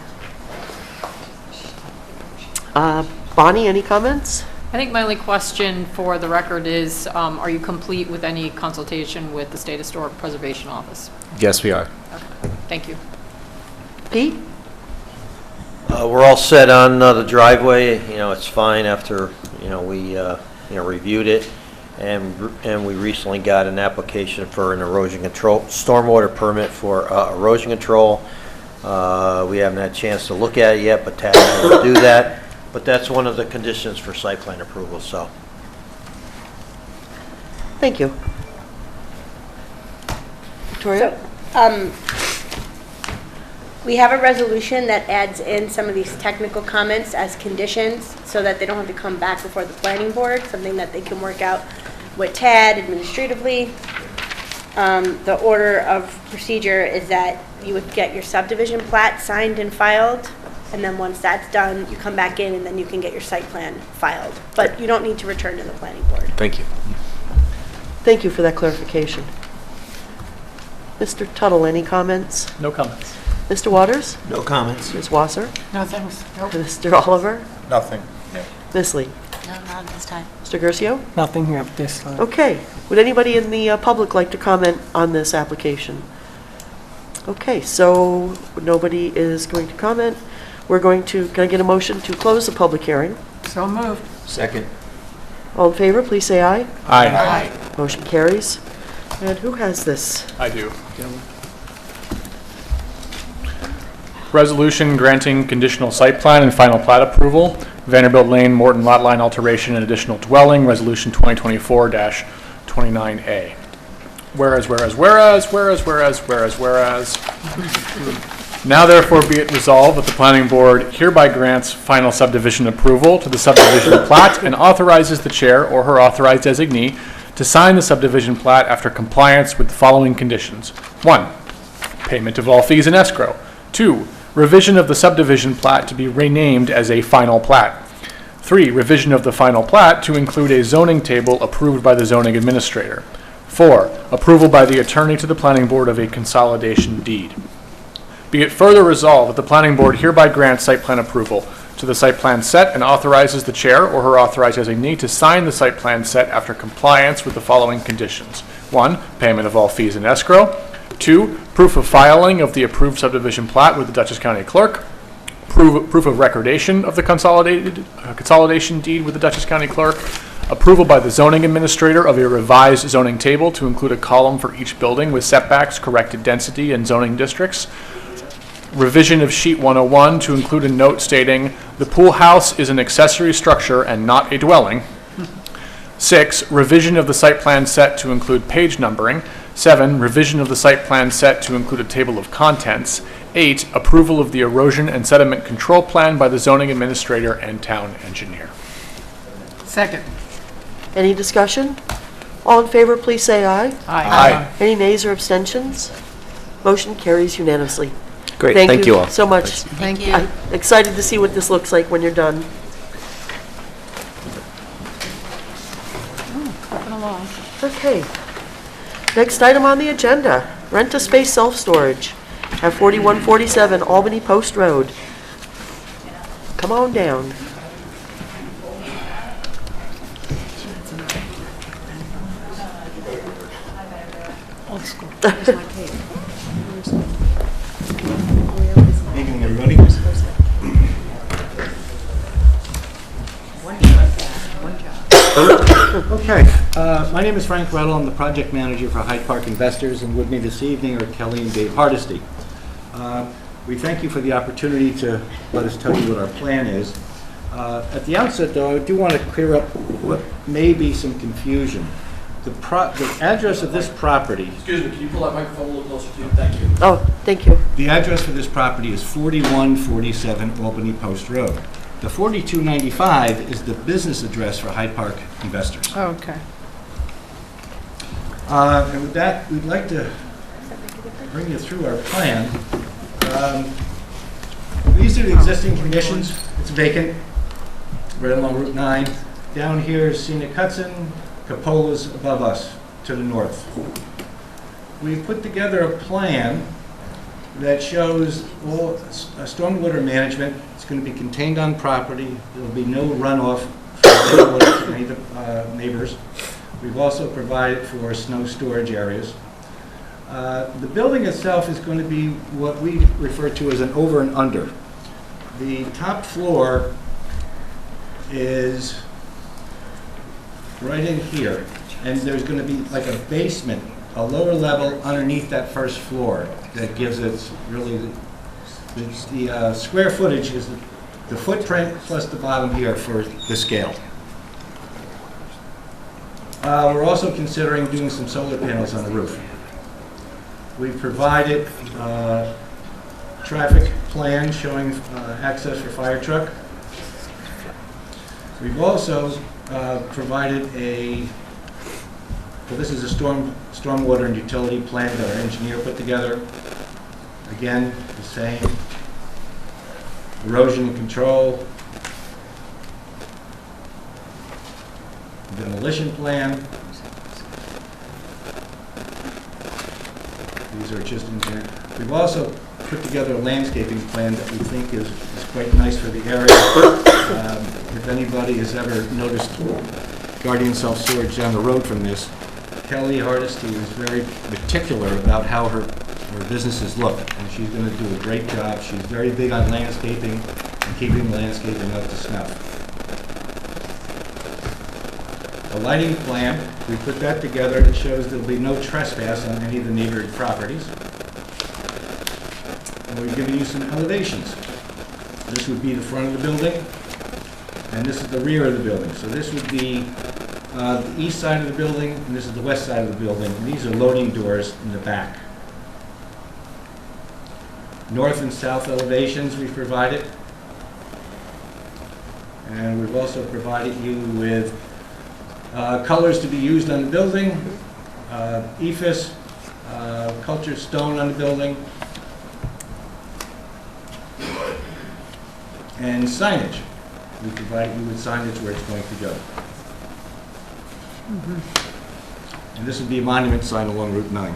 Bonnie, any comments? I think my only question for the record is, are you complete with any consultation with the State Historic Preservation Office? Yes, we are. Okay, thank you. Pete? We're all set on the driveway. It's fine after, we, reviewed it. And we recently got an application for an erosion control, stormwater permit for erosion control. We haven't had a chance to look at it yet, but Tad will do that. But that's one of the conditions for site plan approval, so. Thank you. Victoria? So, we have a resolution that adds in some of these technical comments as conditions so that they don't have to come back before the planning board, something that they can work out with Tad administratively. The order of procedure is that you would get your subdivision plat signed and filed and then once that's done, you come back in, and then you can get your site plan filed. But you don't need to return to the planning board. Thank you. Thank you for that clarification. Mr. Tuttle, any comments? No comments. Mr. Waters? No comments. Ms. Wasser? No, thanks. Nope. Mr. Oliver? Nothing. Ms. Lee? No, not this time. Mr. Gercio? Nothing here at this time. Okay. Would anybody in the public like to comment on this application? Okay, so nobody is going to comment. We're going to, can I get a motion to close the public hearing? So moved. Second. All in favor, please say aye. Aye. Motion carries. And who has this? I do. Resolution granting conditional site plan and final plat approval, Vanderbilt Lane, Morton Lot Line Alteration and Additional Dwelling, Resolution 2024-29A. Whereas. Now therefore be it resolved that the planning board hereby grants final subdivision approval to the subdivision plat and authorizes the chair or her authorized designee to sign the subdivision plat after compliance with the following conditions. 1. Payment of all fees in escrow. 2. Revision of the subdivision plat to be renamed as a final plat. 3. Revision of the final plat to include a zoning table approved by the zoning administrator. 4. Approval by the attorney to the planning board of a consolidation deed. Be it further resolved that the planning board hereby grants site plan approval to the site plan set and authorizes the chair or her authorized designee to sign the site plan set after compliance with the following conditions. 1. Payment of all fees in escrow. 2. Proof of filing of the approved subdivision plat with the Dutchess County Clerk. Proof of recordation of the consolidation deed with the Dutchess County Clerk. Approval by the zoning administrator of a revised zoning table to include a column for each building with setbacks, corrected density, and zoning districts. Revision of sheet 101 to include a note stating the pool house is an accessory structure and not a dwelling. 6. Revision of the site plan set to include page numbering. 7. Revision of the site plan set to include a table of contents. 8. Approval of the erosion and sediment control plan by the zoning administrator and town engineer. Second. Any discussion? All in favor, please say aye. Aye. Any nays or abstentions? Motion carries unanimously. Great, thank you all. so much. Thank you. I'm excited to see what this looks like when you're done. Moving along. Okay. Next item on the agenda, rent-a-space self-storage at 4147 Albany Post Road. Come on down. Old school. Evening, everybody. Okay, my name is Frank Rettel. I'm the project manager for Hyde Park Investors, and with me this evening are Kelly and Dave Hardesty. We thank you for the opportunity to let us tell you what our plan is. At the outset, though, I do want to clear up what may be some confusion. The address of this property... Excuse me, can you pull that microphone a little closer to you? Thank you. Oh, thank you. The address for this property is 4147 Albany Post Road. The 4295 is the business address for Hyde Park Investors. Oh, okay. And with that, we'd like to bring you through our plan. These are the existing conditions. It's vacant, right along Route 9. Down here is Scenic Hudson, Capola's above us to the north. We put together a plan that shows all stormwater management. It's going to be contained on property. There will be no runoff from any of the neighbors. We've also provided for snow storage areas. The building itself is going to be what we refer to as an over and under. The top floor is right in here, and there's going to be like a basement, a lower level underneath that first floor that gives it really the square footage is the footprint plus the bottom here for the scale. We're also considering doing some solar panels on the roof. We've provided traffic plan showing access for fire truck. We've also provided well, this is a stormwater and utility plan that our engineer put together. Again, the same. erosion control, demolition plan. These are just in there. We've also put together a landscaping plan that we think is quite nice for the area. If anybody has ever noticed Guardian Self-Storage down the road from this, Kelly Hardesty is very particular about how her businesses look, and she's going to do a great job. She's very big on landscaping and keeping the landscaping up to snuff. A lighting plan, we put that together. It shows there'll be no trespass on any of the neighboring properties. And we've given you some elevations. This would be the front of the building, and this is the rear of the building. So this would be the east side of the building, and this is the west side of the building. And these are loading doors in the back. North and south elevations we've provided. And we've also provided you with colors to be used on the building, ephes, cultured stone on the building, and signage. We provided you with signage where it's going to go. And this would be a monument sign along Route 9.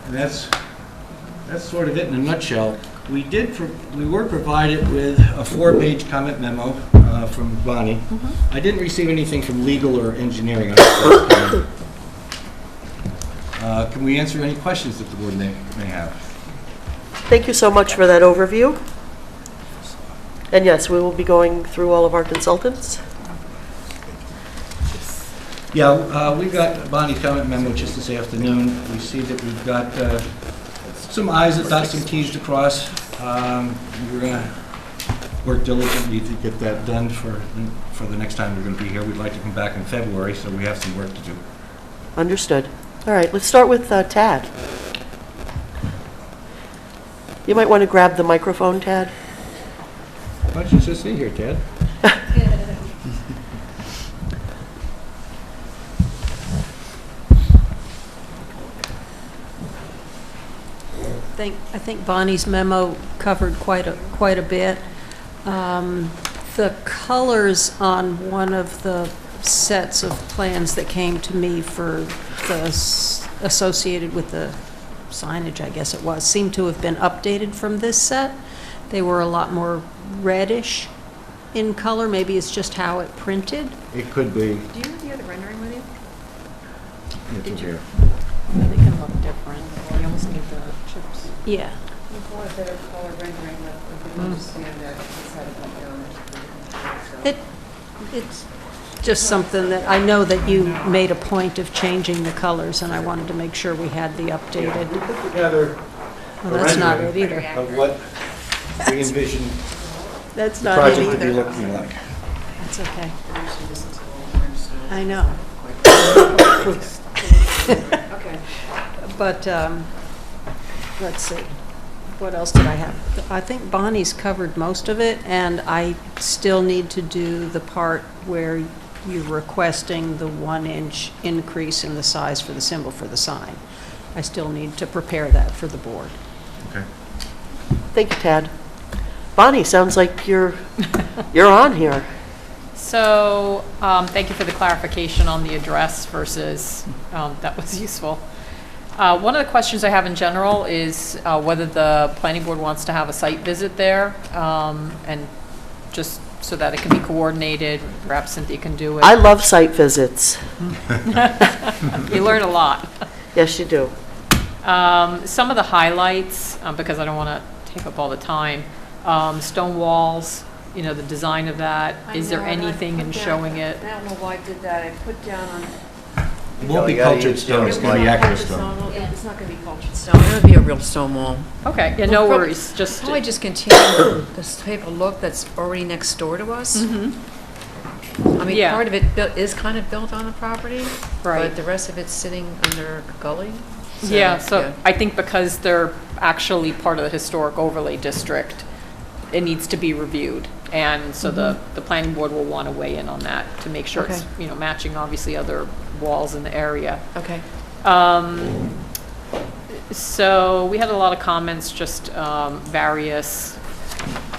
And that's sort of it in a nutshell. We were provided with a 4-page comment memo from Bonnie. I didn't receive anything from legal or engineering on this. Can we answer any questions that the board may have? Thank you so much for that overview. And yes, we will be going through all of our consultants. Yeah, we got Bonnie's comment memo just this afternoon. We see that we've got some I's to dot, some T's to cross. We're going to work diligently to get that done for the next time we're going to be here. We'd like to come back in February, so we have some work to do. Understood. All right, let's start with Tad. You might want to grab the microphone, Tad. Why don't you just sit here, Tad? I think Bonnie's memo covered quite a bit. The colors on one of the sets of plans that came to me for the associated with the signage, I guess it was, seem to have been updated from this set. They were a lot more reddish in color. Maybe it's just how it printed. It could be. Do you have the other rendering with you? It's over here. They can look different. You almost need the chips. Yeah. Before a better color rendering, if you understand that, it's had it down. It's just something that I know that you made a point of changing the colors, and I wanted to make sure we had the updated. We put together Well, that's not it either. of what we envision That's the not it project to be either. looking like. That's okay. I know. Okay. But, let's see, what else did I have? I think Bonnie's covered most of it, and I still need to do the part where you're requesting the 1-inch increase in the size for the symbol for the sign. I still need to prepare that for the board. Okay. Thank you, Tad. Bonnie, sounds like you're on here. So, thank you for the clarification on the address versus, that was useful. One of the questions I have in general is whether the planning board wants to have a site visit there, and just so that it can be coordinated, perhaps Cynthia can do it. I love site visits. You learn a lot. Yes, you do. Some of the highlights, because I don't want to take up all the time, stone walls, you know, the design of that. Is there anything in showing it? I don't know why I did that. I put down on. It won't be cultured stone, it's going to be accurate stone. It's not going to be cultured stone. It would be a real stone wall. Okay, yeah, no worries, just. Probably just continue this type of look that's already next door to us. I mean, Yeah. part of it is kind of built on the property, Right. but the rest of it's sitting under a gully. Yeah, so I think because they're actually part of the historic overlay district, it needs to be reviewed. And so the planning board will want to weigh in on that to make sure it's, you know, matching obviously other walls in the area. Okay. So we had a lot of comments, just various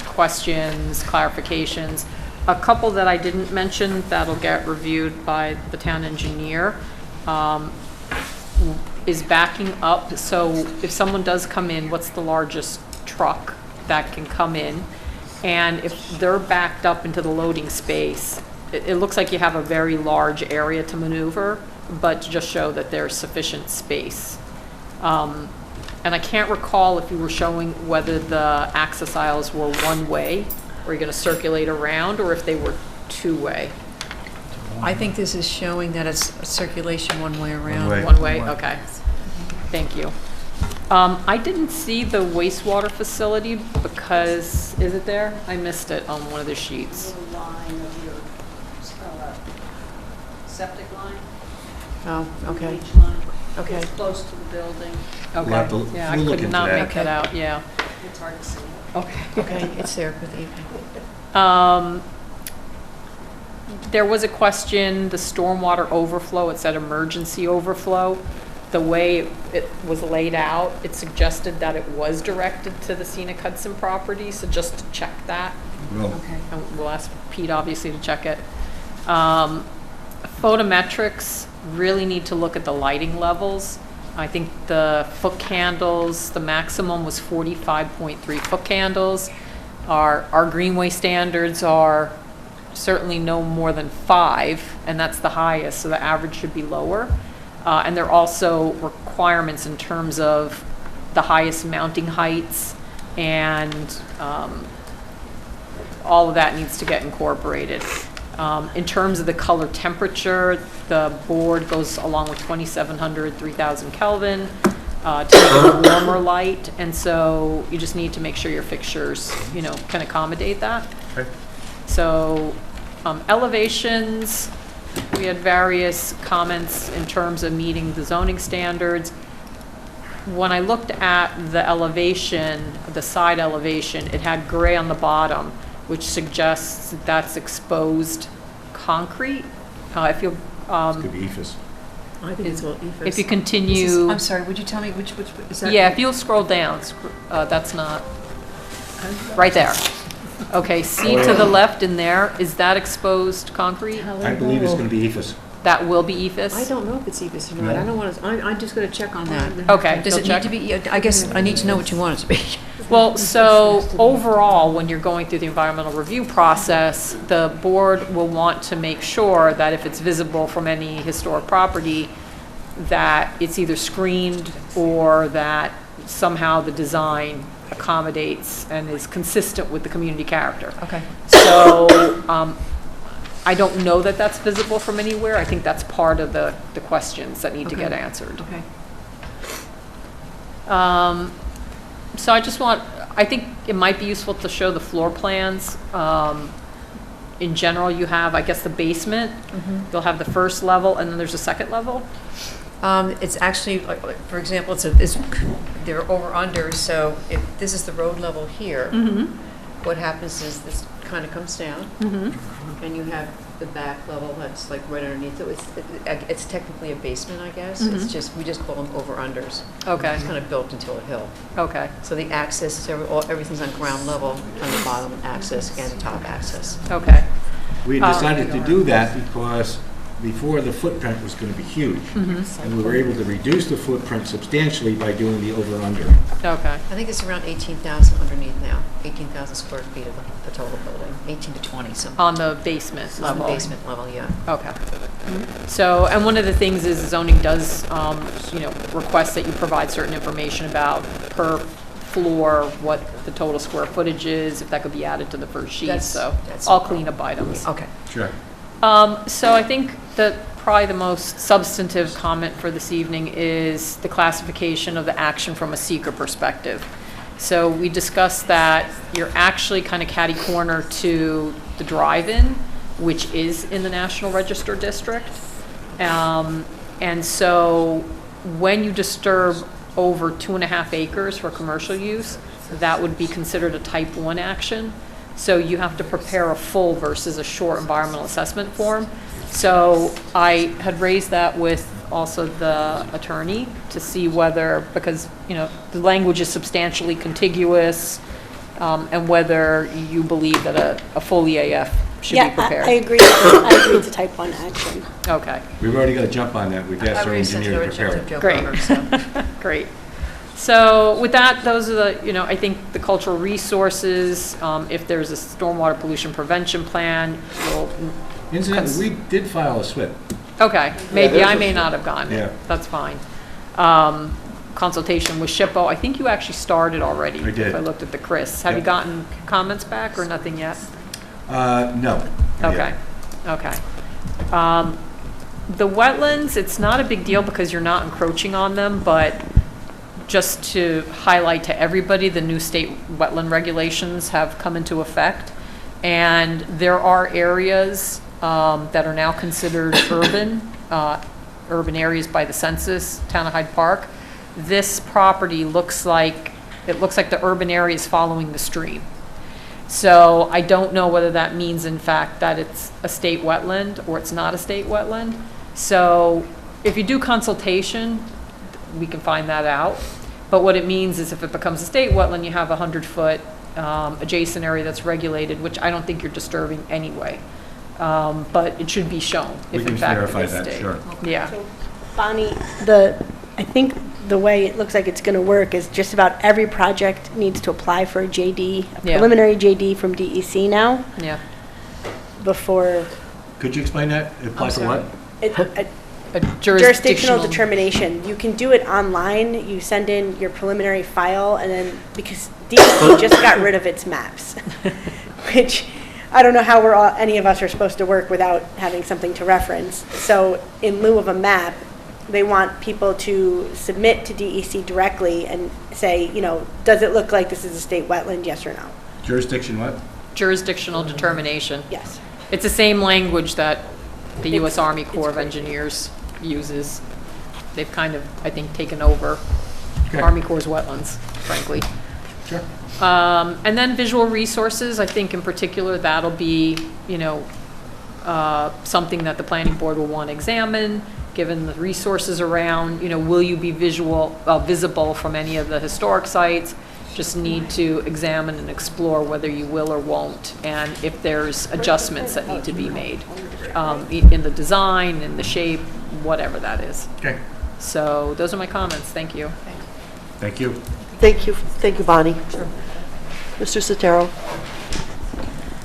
questions, clarifications. A couple that I didn't mention that'll get reviewed by the town engineer is backing up. So if someone does come in, what's the largest truck that can come in? And if they're backed up into the loading space, it looks like you have a very large area to maneuver, but to just show that there's sufficient space. And I can't recall if you were showing whether the access aisles were one-way, or you're going to circulate around, or if they were two-way. I think this is showing that it's a circulation one way around. One way, okay. Thank you. I didn't see the wastewater facility because, is it there? I missed it on one of the sheets. Little line of your septic line. Oh, okay. Leach line. Okay. It's close to the building. Okay, We'll have to- yeah, I we'll look could into not that. make that out, yeah. It's hard to see. Okay. Okay, it's there for the evening. There was a question, the stormwater overflow, it said emergency overflow. The way it was laid out, it suggested that it was directed to the Scenic Hudson property, so just to check that. Well, And we'll ask Pete, obviously, to check it. Photometrics, really need to look at the lighting levels. I think the foot candles, the maximum was 45.3 foot candles. Our greenway standards are certainly no more than 5, and that's the highest, so the average should be lower. And there are also requirements in terms of the highest mounting heights, and all of that needs to get incorporated. In terms of the color temperature, the board goes along with 2700, 3000 Kelvin to make it a warmer light, and so you just need to make sure your fixtures, can accommodate that. Okay. So elevations, we had various comments in terms of meeting the zoning standards. When I looked at the elevation, the side elevation, it had gray on the bottom, which suggests that that's exposed concrete. If you could be EFS. I think it's all EFS. if you continue, I'm sorry, would you tell me which is that? yeah, if you'll scroll down, that's not right there. Okay, see to the left in there, is that exposed concrete? I believe it's going to be EFS. That will be EFS? I don't know if it's EFS or not. I don't want to, I'm just going to check on that. Okay, Does you'll it need check? to be, I guess I need to know what you want it to be. Well, so overall, when you're going through the environmental review process, the board will want to make sure that if it's visible from any historic property, that it's either screened or that somehow the design accommodates and is consistent with the community character. Okay. So I don't know that that's visible from anywhere. I think that's part of the questions that need to get answered. Okay. So I think it might be useful to show the floor plans. In general, you have, I guess, the basement. You'll have the first level, and then there's a second level. It's actually, like, for example, they're over under, so if this is the road level here, what happens is this kind of comes down, and you have the back level that's like right underneath it. It's technically a basement, I guess. It's just, we just call them over unders. Okay. It's kind of built into a hill. Okay. So the access, is everything's on ground level, on the bottom access and top access. Okay. We decided to do that because before the footprint was going to be huge. And we were able to reduce the footprint substantially by doing the over-under. Okay. I think it's around 18,000 underneath now, 18,000 square feet of the total building, 18 to 20 something. On the basement level? On the basement level, yeah. Okay. So, and one of the things is zoning does, request that you provide certain information about per floor, what the total square footage is, if that could be added to the first sheet, That's all cleanup items. Okay. Sure. So I think that probably the most substantive comment for this evening is the classification of the action from a seeker perspective. So we discussed that you're actually kind of catty corner to the drive-in, which is in the National Register District. And so when you disturb over 2.5 acres for commercial use, that would be considered a type 1 action. So you have to prepare a full versus a short environmental assessment form. So I had raised that with also the attorney to see whether, because, the language is substantially contiguous, and whether you believe that a full EAF should be prepared. I agree. I agree it's a type 1 action. Okay. We've already got to jump on that. We've asked our engineer to prepare it. Great. Great. So with that, those are the, I think the cultural resources, if there's a stormwater pollution prevention plan, we'll. Incidentally, we did file a SWIP. Okay, maybe there's I a- may not have gotten it. Yeah. That's fine. Consultation with SHPO, I think you actually started already. I did. If I looked at the Chris. Have you Yep. gotten comments back or nothing yet? No. Okay, okay. The wetlands, it's not a big deal because you're not encroaching on them, but just to highlight to everybody, the new state wetland regulations have come into effect. And there are areas that are now considered urban, urban areas by the census, town of Hyde Park. This property it looks like the urban area is following the stream. So I don't know whether that means in fact that it's a state wetland or it's not a state wetland. So if you do consultation, we can find that out. But what it means is if it becomes a state wetland, you have a 100-foot adjacent area that's regulated, which I don't think you're disturbing anyway. But it should be shown if in fact it is state. We can verify that, sure. Yeah. So, Bonnie, I think the way it looks like it's going to work is just about every project needs to apply for a JD, a Yeah. preliminary JD from DEC now, Yeah. before Could you explain that? Apply for what? A jurisdictional determination. You can do it online. You send in your preliminary file, and then, because DEC just got rid of its maps, which I don't know how any of us are supposed to work without having something to reference. So in lieu of a map, they want people to submit to DEC directly and say, does it look like this is a state wetland, yes or no? Jurisdiction what? Jurisdictional determination. Yes. It's the same language that the U.S. Army Corps of Engineers uses. They've kind of, I think, taken over Army Corps' wetlands, frankly. Sure. And then visual resources, I think in particular, that'll be, something that the planning board will want to examine, given the resources around, will you be visible from any of the historic sites? Just need to examine and explore whether you will or won't, and if there's adjustments that need to be made in the design, in the shape, whatever that is. Okay. So those are my comments. Thank you. Thank you. Thank you, Bonnie. Mr. Sotero?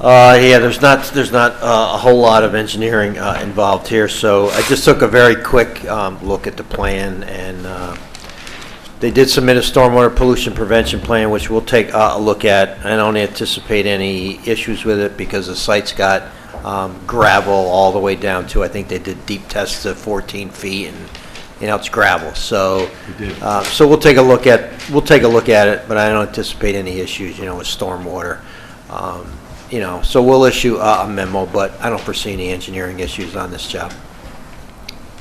Yeah, there's not a whole lot of engineering involved here, so I just took a very quick look at the plan, and they did submit a stormwater pollution prevention plan, which we'll take a look at. I don't anticipate any issues with it because the site's got gravel all the way down to, I think they did deep tests of 14 feet, and it's gravel. So, so we'll take a look at it, but I don't anticipate any issues, with stormwater. So we'll issue a memo, but I don't foresee any engineering issues on this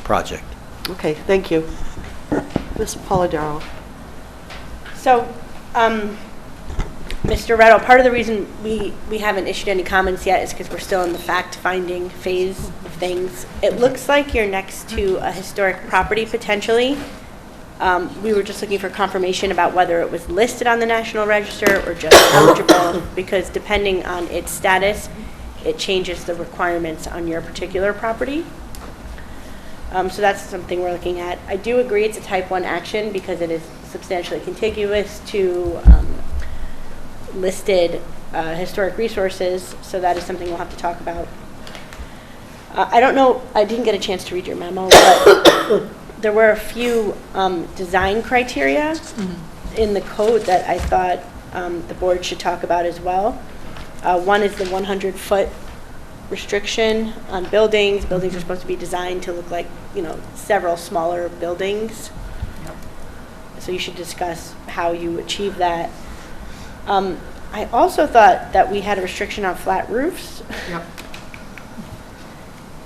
project. Okay, thank you. Ms. Polidoro? So, Mr. Retto, part of the reason we haven't issued any comments yet is because we're still in the fact-finding phase of things. It looks like you're next to a historic property potentially. We were just looking for confirmation about whether it was listed on the National Register or just eligible, because depending on its status, it changes the requirements on your particular property. So that's something we're looking at. I do agree it's a type 1 action because it is substantially contiguous to listed historic resources, so that is something we'll have to talk about. I don't know, I didn't get a chance to read your memo, but there were a few design criteria in the code that I thought the board should talk about as well. One is the 100-foot restriction on buildings. Buildings are supposed to be designed to look like, several smaller buildings. So you should discuss how you achieve that. I also thought that we had a restriction on flat roofs. Yep.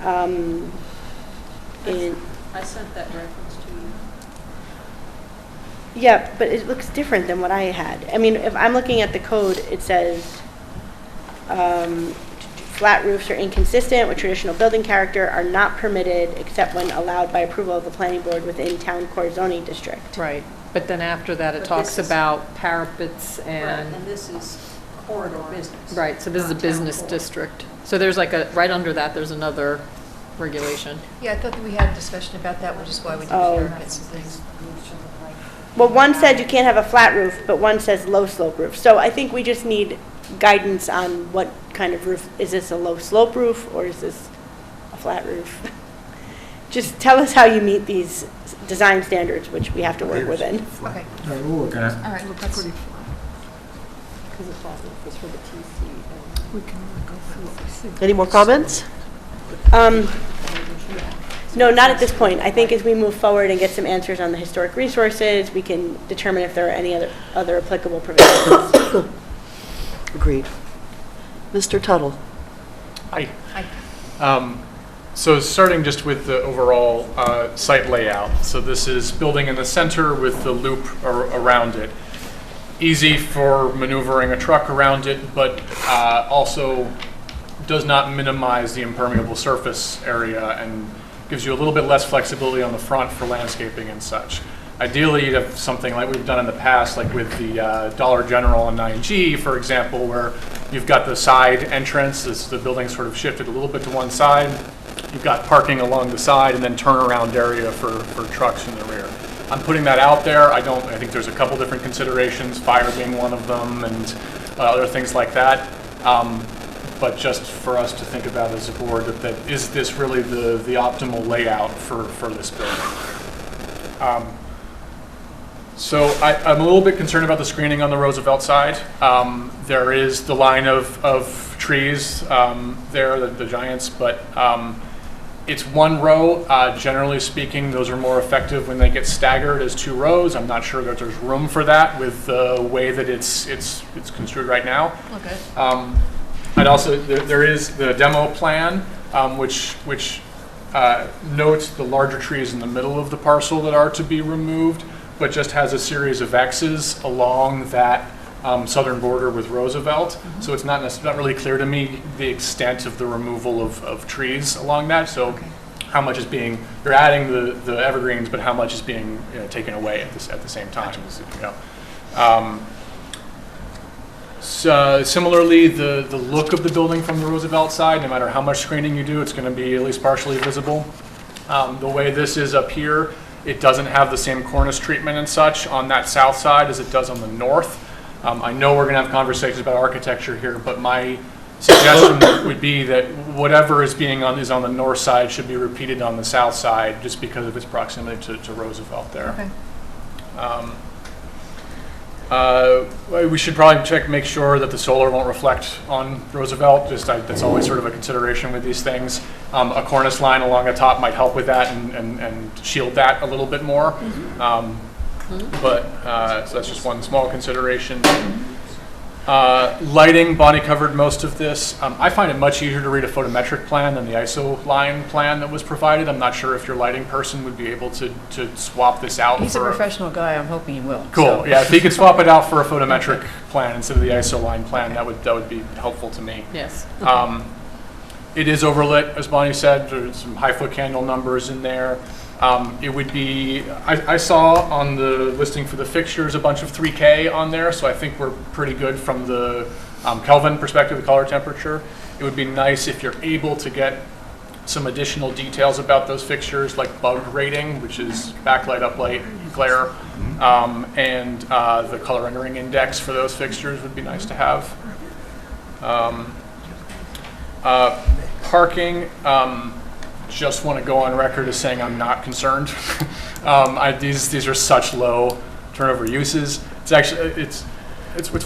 I sent that reference to you. Yeah, but it looks different than what I had. I mean, if I'm looking at the code, it says flat roofs are inconsistent with traditional building character, are not permitted except when allowed by approval of the planning board within town core zoning district. Right, but then after that, it But talks this is- about parapets Right, and, and this is corridor business. right, so this is a not town business core. district. So there's like a, right under that, there's another regulation. Yeah, I thought that we had a discussion about that, which is why we did the Oh. parapets and things. Well, one said you can't have a flat roof, but one says low slope roof. So I think we just need guidance on what kind of roof. Is this a low slope roof or is this a flat roof? Just tell us how you meet these design standards, which we have to work within. Okay. All right, we'll work on it. All right, that's pretty. Because the flat roof is for the TC. Any more comments? No, not at this point. I think as we move forward and get some answers on the historic resources, we can determine if there are any other applicable provisions. Agreed. Mr. Tuttle? Hi. So starting just with the overall site layout. So this is building in the center with the loop around it. Easy for maneuvering a truck around it, but also does not minimize the impermeable surface area and gives you a little bit less flexibility on the front for landscaping and such. Ideally, you'd have something like we've done in the past, like with the Dollar General and 9G, for example, where you've got the side entrance, as the building sort of shifted a little bit to one side. You've got parking along the side and then turnaround area for trucks in the rear. I'm putting that out there. I think there's a couple different considerations, fire being one of them and other things like that. But just for us to think about as a board, that is this really the optimal layout for this building? So I'm a little bit concerned about the screening on the Roosevelt side. There is the line of trees there, the giants, but it's one row. Generally speaking, those are more effective when they get staggered as two rows. I'm not sure that there's room for that with the way that it's construed right now. Okay. I'd also, there is the demo plan, which notes the larger trees in the middle of the parcel that are to be removed, but just has a series of X's along that southern border with Roosevelt. So it's not really clear to me the extent of the removal of trees along that. So how much is being, you're adding the evergreens, but how much is being taken away at the same time. So similarly, the look of the building from the Roosevelt side, no matter how much screening you do, it's going to be at least partially visible. The way this is up here, it doesn't have the same cornice treatment and such on that south side as it does on the north. I know we're going to have conversations about architecture here, but my suggestion would be that whatever is on the north side should be repeated on the south side, just because of its proximity to Roosevelt there. Okay. We should probably make sure that the solar won't reflect on Roosevelt. That's always sort of a consideration with these things. A cornice line along the top might help with that and shield that a little bit more. So that's just one small consideration. Lighting, Bonnie covered most of this. I find it much easier to read a photometric plan than the ISO line plan that was provided. I'm not sure if your lighting person would be able to swap this out. He's a professional guy. I'm hoping he will. Cool. So. Yeah, if he could swap it out for a photometric plan instead of the ISO line plan, that would be helpful to me. Yes. It is overlit, as Bonnie said. There's some high foot candle numbers in there. It would be, I saw on the listing for the fixtures a bunch of 3K on there, so I think we're pretty good from the Kelvin perspective, the color temperature. It would be nice if you're able to get some additional details about those fixtures, like bug rating, which is backlight, uplight, glare, and the color rendering index for those fixtures would be nice to have. Parking. Just want to go on record as saying I'm not concerned. These are such low turnover uses. It's actually it's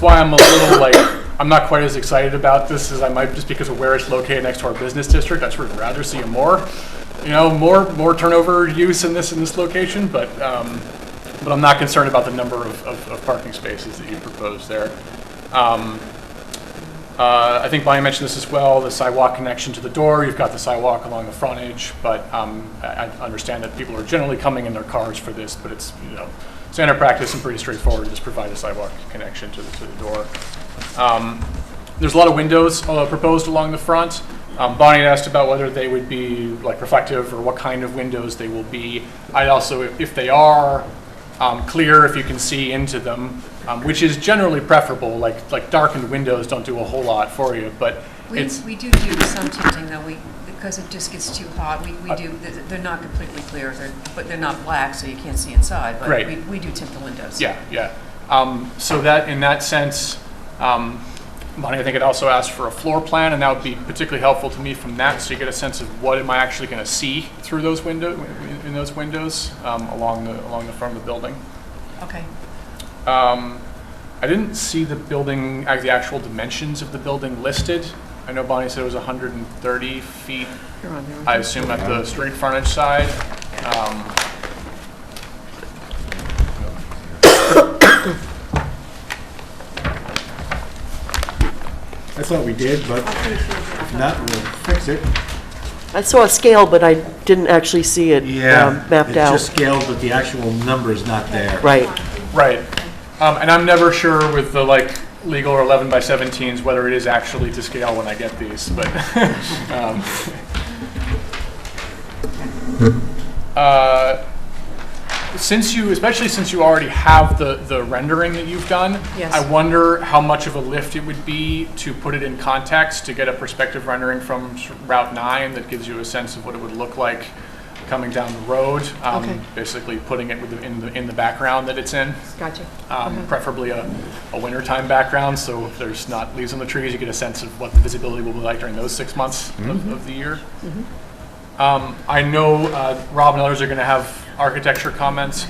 why I'm a little like I'm not quite as excited about this as I might just because of where it's located next to our business district. I'd sort of rather see more turnover use in this location, but I'm not concerned about the number of parking spaces that you propose there. I think Bonnie mentioned this as well, the sidewalk connection to the door. You've got the sidewalk along the frontage, but I understand that people are generally coming in their cars for this, but it's standard practice and pretty straightforward to just provide a sidewalk connection to the door. there's a lot of windows proposed along the front. Bonnie had asked about whether they would be like reflective or what kind of windows they will be. I'd also, if they are clear, if you can see into them, which is generally preferable. Like darkened windows don't do a whole lot for you, but We do some tinting though, because it just gets too hot. We do, they're not completely clear, but they're not black, so you can't see inside. But Right. we do tint the windows. Yeah, yeah. So that, in that sense, Bonnie, I think it also asked for a floor plan, and that would be particularly helpful to me from that, so you get a sense of what am I actually going to see through those windows, in those windows, along the front of the building. Okay. I didn't see the building, the actual dimensions of the building listed. I know Bonnie said it was 130 feet. I assume at the street frontage side. I thought we did, but if not, we'll fix it. I saw a scale, but I didn't actually see it mapped out. It's just scaled, but the actual number is not there. Right. Right. And I'm never sure with the legal or 11 by 17s whether it is actually to scale when I get these, but especially since you already have the rendering that you've done, Yes. I wonder how much of a lift it would be to put it in context, to get a perspective rendering from Route 9 that gives you a sense of what it would look like coming down the road, Okay. basically putting it in the background that it's in. Gotcha. Preferably a wintertime background, so if there's not leaves on the trees, you get a sense of what the visibility will be like during those 6 months of the year. I know Rob and others are going to have architecture comments.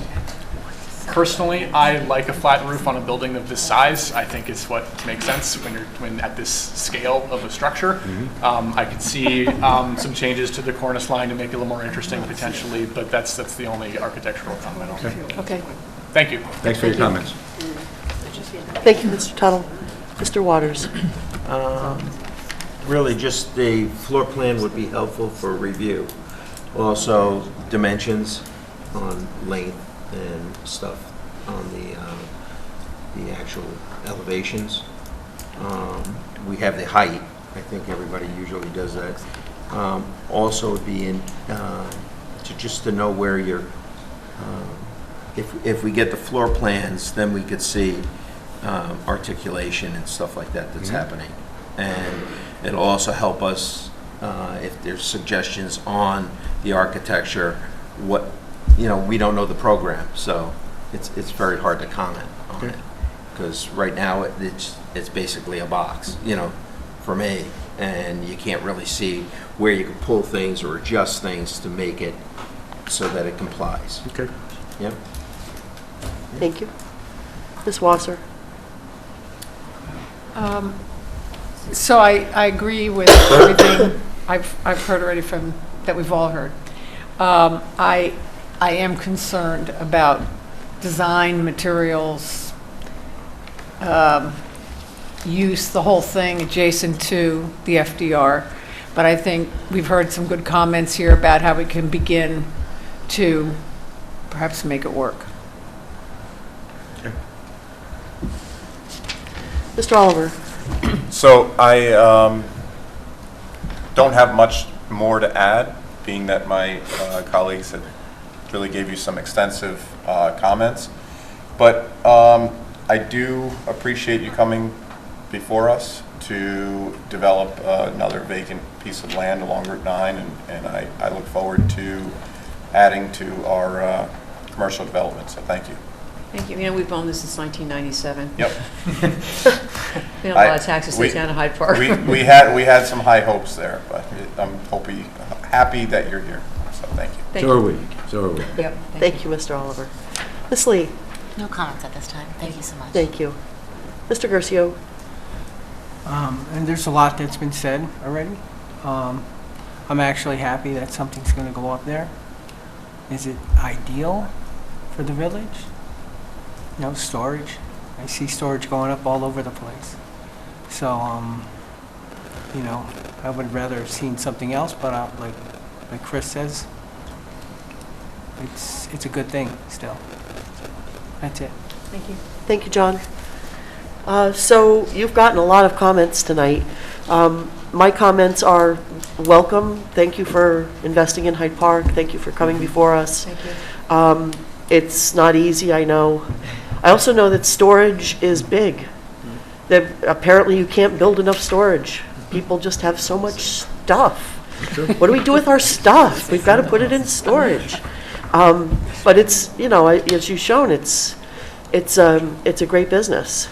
Personally, I like a flat roof on a building of this size. I think it's what makes sense when at this scale of a structure. I could see some changes to the cornice line to make it a little more interesting potentially, but that's the only architectural comment. Okay. Thank you. Thanks for your comments. Thank you, Mr. Tuttle. Mr. Waters. Really, just the floor plan would be helpful for review. Also, dimensions on length and stuff on the actual elevations. We have the height. I think everybody usually does that. Also, would be to know where you're. If we get the floor plans, then we could see articulation and stuff like that that's happening, and it'll also help us if there's suggestions on the architecture. We don't know the program, so it's very hard to comment on it, because right now it's basically a box, for me, and you can't really see where you can pull things or adjust things to make it so that it complies. Okay. Yep. Thank you. Ms. Wasser. So I agree with everything I've heard already that we've all heard. I am concerned about design, materials, use, the whole thing adjacent to the FDR. But I think we've heard some good comments here about how we can begin to perhaps make it work. Okay. Mr. Oliver. So I don't have much more to add, being that my colleagues had really gave you some extensive comments. But I do appreciate you coming before us to develop another vacant piece of land along Route 9, and I look forward to adding to our commercial development, so thank you. Thank you. We've owned this since 1997. Yep. We have a lot of taxes to down to Hyde Park. We had some high hopes there, but I'm happy that you're here, so thank you. So are we. So are we. Yep. Thank you, Mr. Oliver. Ms. Lee. No comments at this time. Thank you so much. Thank you. Mr. Garcia. And there's a lot that's been said already. I'm actually happy that something's going to go up there. Is it ideal for the village? No storage. I see storage going up all over the place. So, I would rather have seen something else, but like Chris says, it's a good thing still. That's it. Thank you. Thank you, John. So you've gotten a lot of comments tonight. My comments are welcome. Thank you for investing in Hyde Park. Thank you for coming before us. Thank you. It's not easy, I know. I also know that storage is big. That apparently you can't build enough storage. People just have so much stuff. What do we do with our stuff? We've got to put it in storage. But it's, you know, as you've shown, it's a great business.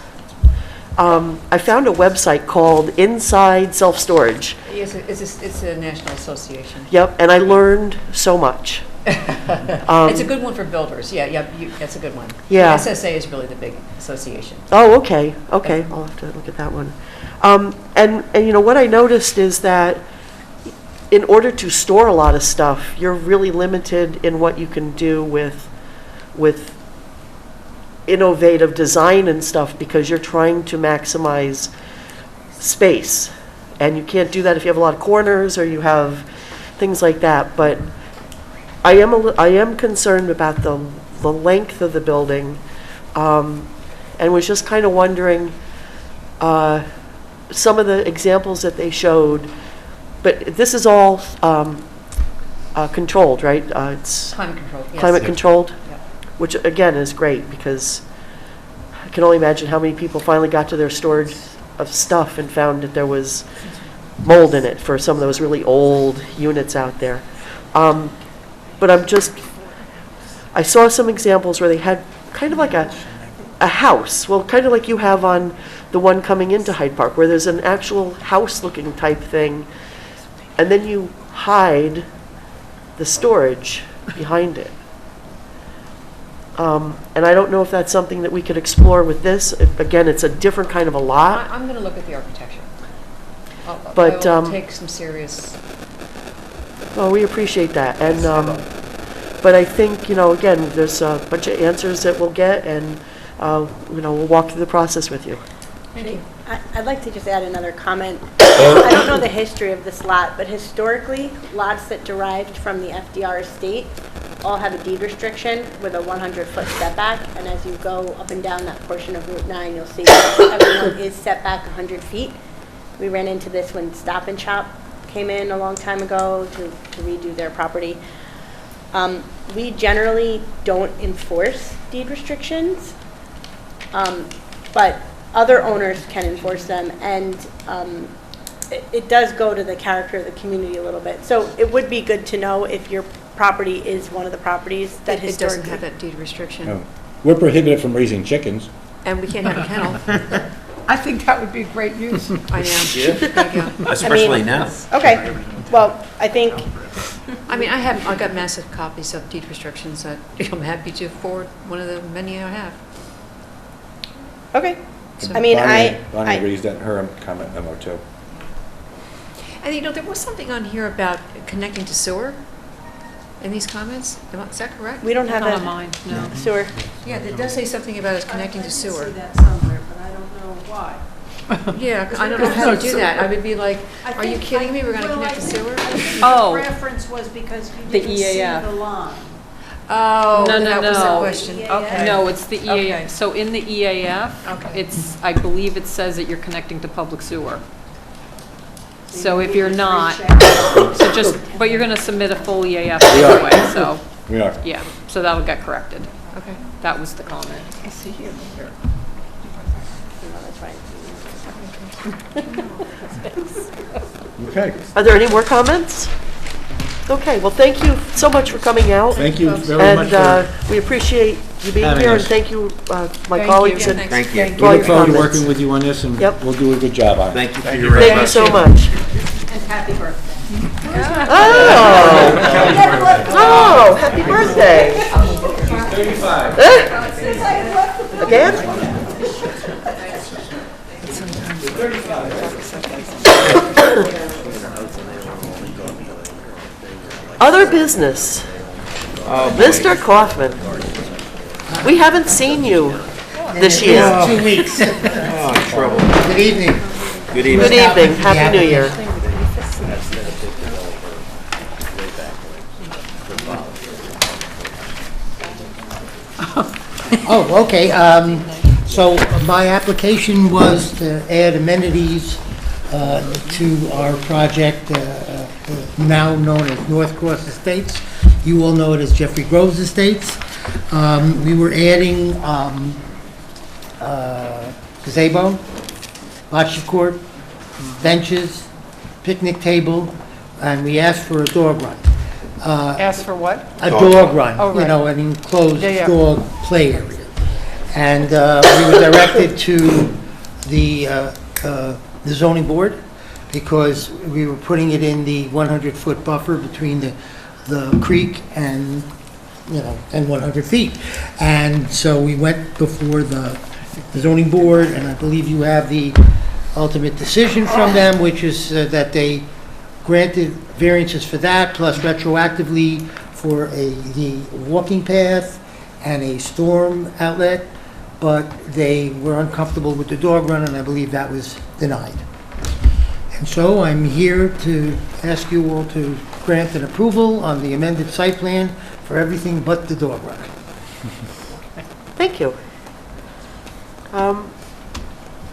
I found a website called Inside Self Storage. Yes, it's a national association. Yep, and I learned so much. It's a good one for builders, that's a good one. Yeah. SSA is really the big association. Oh, okay, I'll have to look at that one. And you know, what I noticed is that in order to store a lot of stuff, you're really limited in what you can do with innovative design and stuff, because you're trying to maximize space. And you can't do that if you have a lot of corners or you have things like that. But I am concerned about the length of the building, and was just kind of wondering some of the examples that they showed. But this is all controlled, right? It's Climate controlled, yes. Climate controlled, Yep. which again is great, because I can only imagine how many people finally got to their storage of stuff and found that there was mold in it for some of those really old units out there. But I saw some examples where they had kind of like a house, well, kind of like you have on the one coming into Hyde Park, where there's an actual house-looking type thing, and then you hide the storage behind it. And I don't know if that's something that we could explore with this. Again, it's a different kind of a lot. I'm going to look at the architecture. But, I will take some serious. Well, we appreciate that. And, but I think, you know, again, there's a bunch of answers that we'll get, and, you know, we'll walk through the process with you. Thank you. I'd like to just add another comment. I don't know the history of this lot, but historically, lots that derived from the FDR estate all have a deed restriction with a 100-foot setback, and as you go up and down that portion of Route 9, you'll see that everyone is set back 100 feet. We ran into this when Stop and Shop came in a long time ago to redo their property. We generally don't enforce deed restrictions, but other owners can enforce them, and it does go to the character of the community a little bit. So it would be good to know if your property is one of the properties that It doesn't historically... have that deed restriction. No. We're prohibited from raising chickens. And we can't have a kennel. I think that would be great use. I know. Especially now. Okay, well, I think... I've got massive copies of deed restrictions that I'm happy to forward one of the many I have. Okay. So- I mean, Bonnie raised that in her comment memo, too. And you know, there was something on here about connecting to sewer in these comments. Is that correct? We don't have Not a on mine, no. sewer. Yeah, it does say something about us connecting to sewer. I see that somewhere, but I don't know why. Yeah, I don't know how to do that. I would be like, are you kidding me? We're going to connect to sewer? The reference was because you The didn't see EAF. the line. Oh, No, that was the no. question. Yeah. Okay. No, it's the Okay. EAF. So in the EAF, Okay. it's, I believe it says that you're connecting to public sewer. So if you you're just not, recheck. so just, but you're going to submit a full EAF We are. anyway, so, We are. yeah, so that'll get corrected. Okay. That was the comment. I see here. No, that's fine. Okay. Are there any more comments? Okay, well, thank you so much for coming out. Thank you very much And for... we appreciate you being having here, and us. thank you, my Thank colleagues. you. And Yeah, Thank you. for We all look your forward to comments. working with you on this, and Yep. we'll do a good job on it. Thank you for your Thank you so much. And happy birthday. Oh, happy birthday. 35. Again? Other business. Mr. Kaufman, we haven't seen you this year. 2 weeks. Oh, trouble. Good evening. Good Good evening. evening, Happy New Year. Oh, okay. So my application was to add amenities to our project, now known as North Cross Estates. You all know it as Jeffrey Groves Estates. We were adding gazebo, bocce court, benches, picnic table, and we asked for a dog run. Ask for what? A dog run, Oh, you right. know, an enclosed Yeah, yeah. dog play area. And we were directed to the zoning board because we were putting it in the 100-foot buffer between the creek and, you know, and 100 feet. And so we went before the zoning board, and I believe you have the ultimate decision from them, which is that they granted variances for that, plus retroactively for the walking path and a storm outlet, but they were uncomfortable with the dog run, and I believe that was denied. And so I'm here to ask you all to grant an approval on the amended site plan for everything but the dog run. Thank you.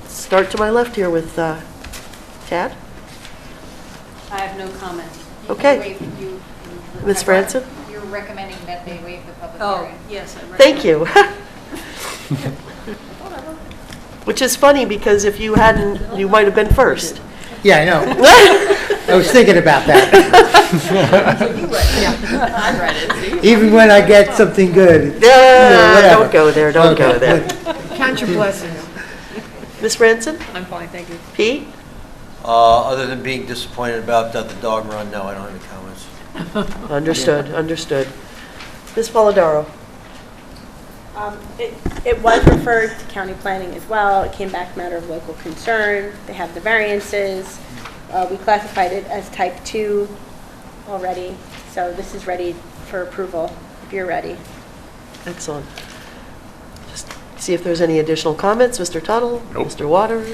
Start to my left here with Tad. I have no comment. Okay. Ms. Franson? You're recommending that they waive the public Oh, hearing? yes, I recommend. Thank you. Which is funny, because if you hadn't, you might have been first. Yeah, I know. I was thinking about that. I read it. Even when I get something good. Don't go there, don't go there. Count your blessings. Ms. Ranson? I'm fine, thank you. Pete? Other than being disappointed about the dog run, no, I don't have any comments. Understood, understood. Ms. Polidoro? It was referred to county planning as well. It came back matter of local concern. They have the variances. We classified it as type 2 already, so this is ready for approval if you're ready. Excellent. Just see if there's any additional comments. Mr. Tuttle? Nope. Mr. Waters?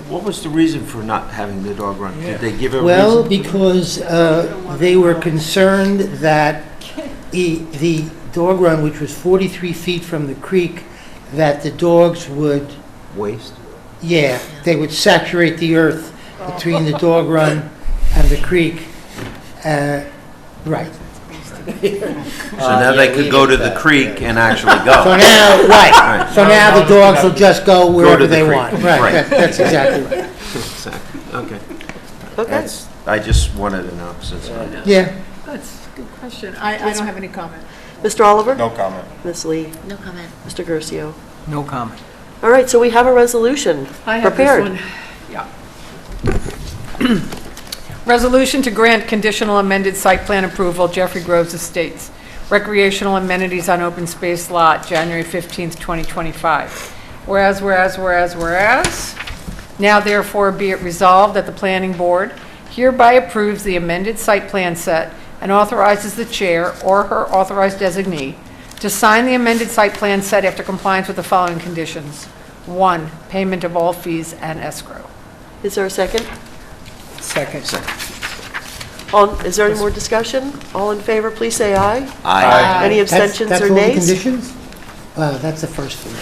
What was the reason for not having the dog run? Did they give a Well, reason? because they were concerned that the dog run, which was 43 feet from the creek, that the dogs would, Waste? yeah, they would saturate the earth between the dog run and the creek. Right. So now they could go to the creek and actually go. So now, right, so now the dogs will just go Go wherever to the they creek. want. Right, that's exactly right. Exactly. Okay. Okay. I just wanted to know since. Yeah. That's a good question. I don't have any comment. Mr. Oliver? No comment. Ms. Lee? No comment. Mr. Gercio? No comment. All right, so we have a resolution I have prepared. this one. Yeah. Resolution to grant conditional amended site plan approval, Jeffrey Groves Estates. Recreational amenities on open space lot, January 15th, 2025. Whereas, now therefore be it resolved that the planning board hereby approves the amended site plan set and authorizes the chair or her authorized designee to sign the amended site plan set after compliance with the following conditions. 1, payment of all fees and escrow. Is there a second? Second. Is there any more discussion? All in favor, please say aye. Aye. Any abstentions That's or all the nays? conditions? That's the first thing.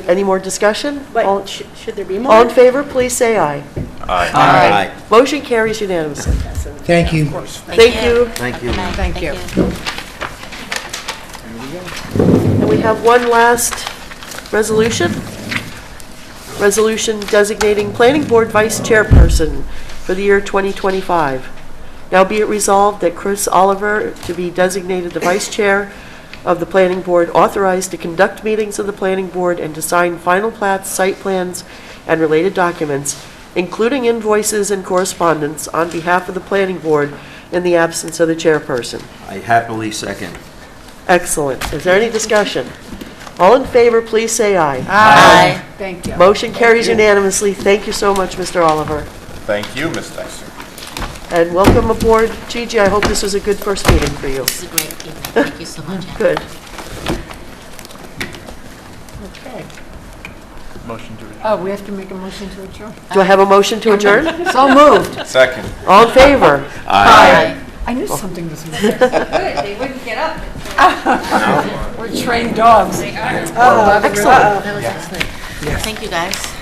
Any more discussion? All- But should there be more? All in favor, please say aye. Aye. Motion carries unanimously. Thank you. Thank you. Thank you. Thank you. And we have one last resolution. Resolution designating planning board vice chairperson for the year 2025. Now be it resolved that Chris Oliver to be designated the vice chair of the planning board, authorized to conduct meetings of the planning board and to sign final plats, site plans, and related documents, including invoices and correspondence on behalf of the planning board in the absence of the chairperson. I happily second. Excellent. Is there any discussion? All in favor, please say aye. Aye. Thank you. Motion carries unanimously. Thank you so much, Mr. Oliver. Thank you, Ms. Dyson. And welcome aboard, Gigi. I hope this was a good first meeting for you. This is a great evening. Thank you so much. Good. Okay. Motion to adjourn. Oh, we have to make a motion to adjourn? Do I have a motion to adjourn? So moved. Second. All in favor? Aye. I knew something was wrong. Good, they wouldn't get up. No? We're trained dogs. Excellent. That was excellent. Thank you, guys.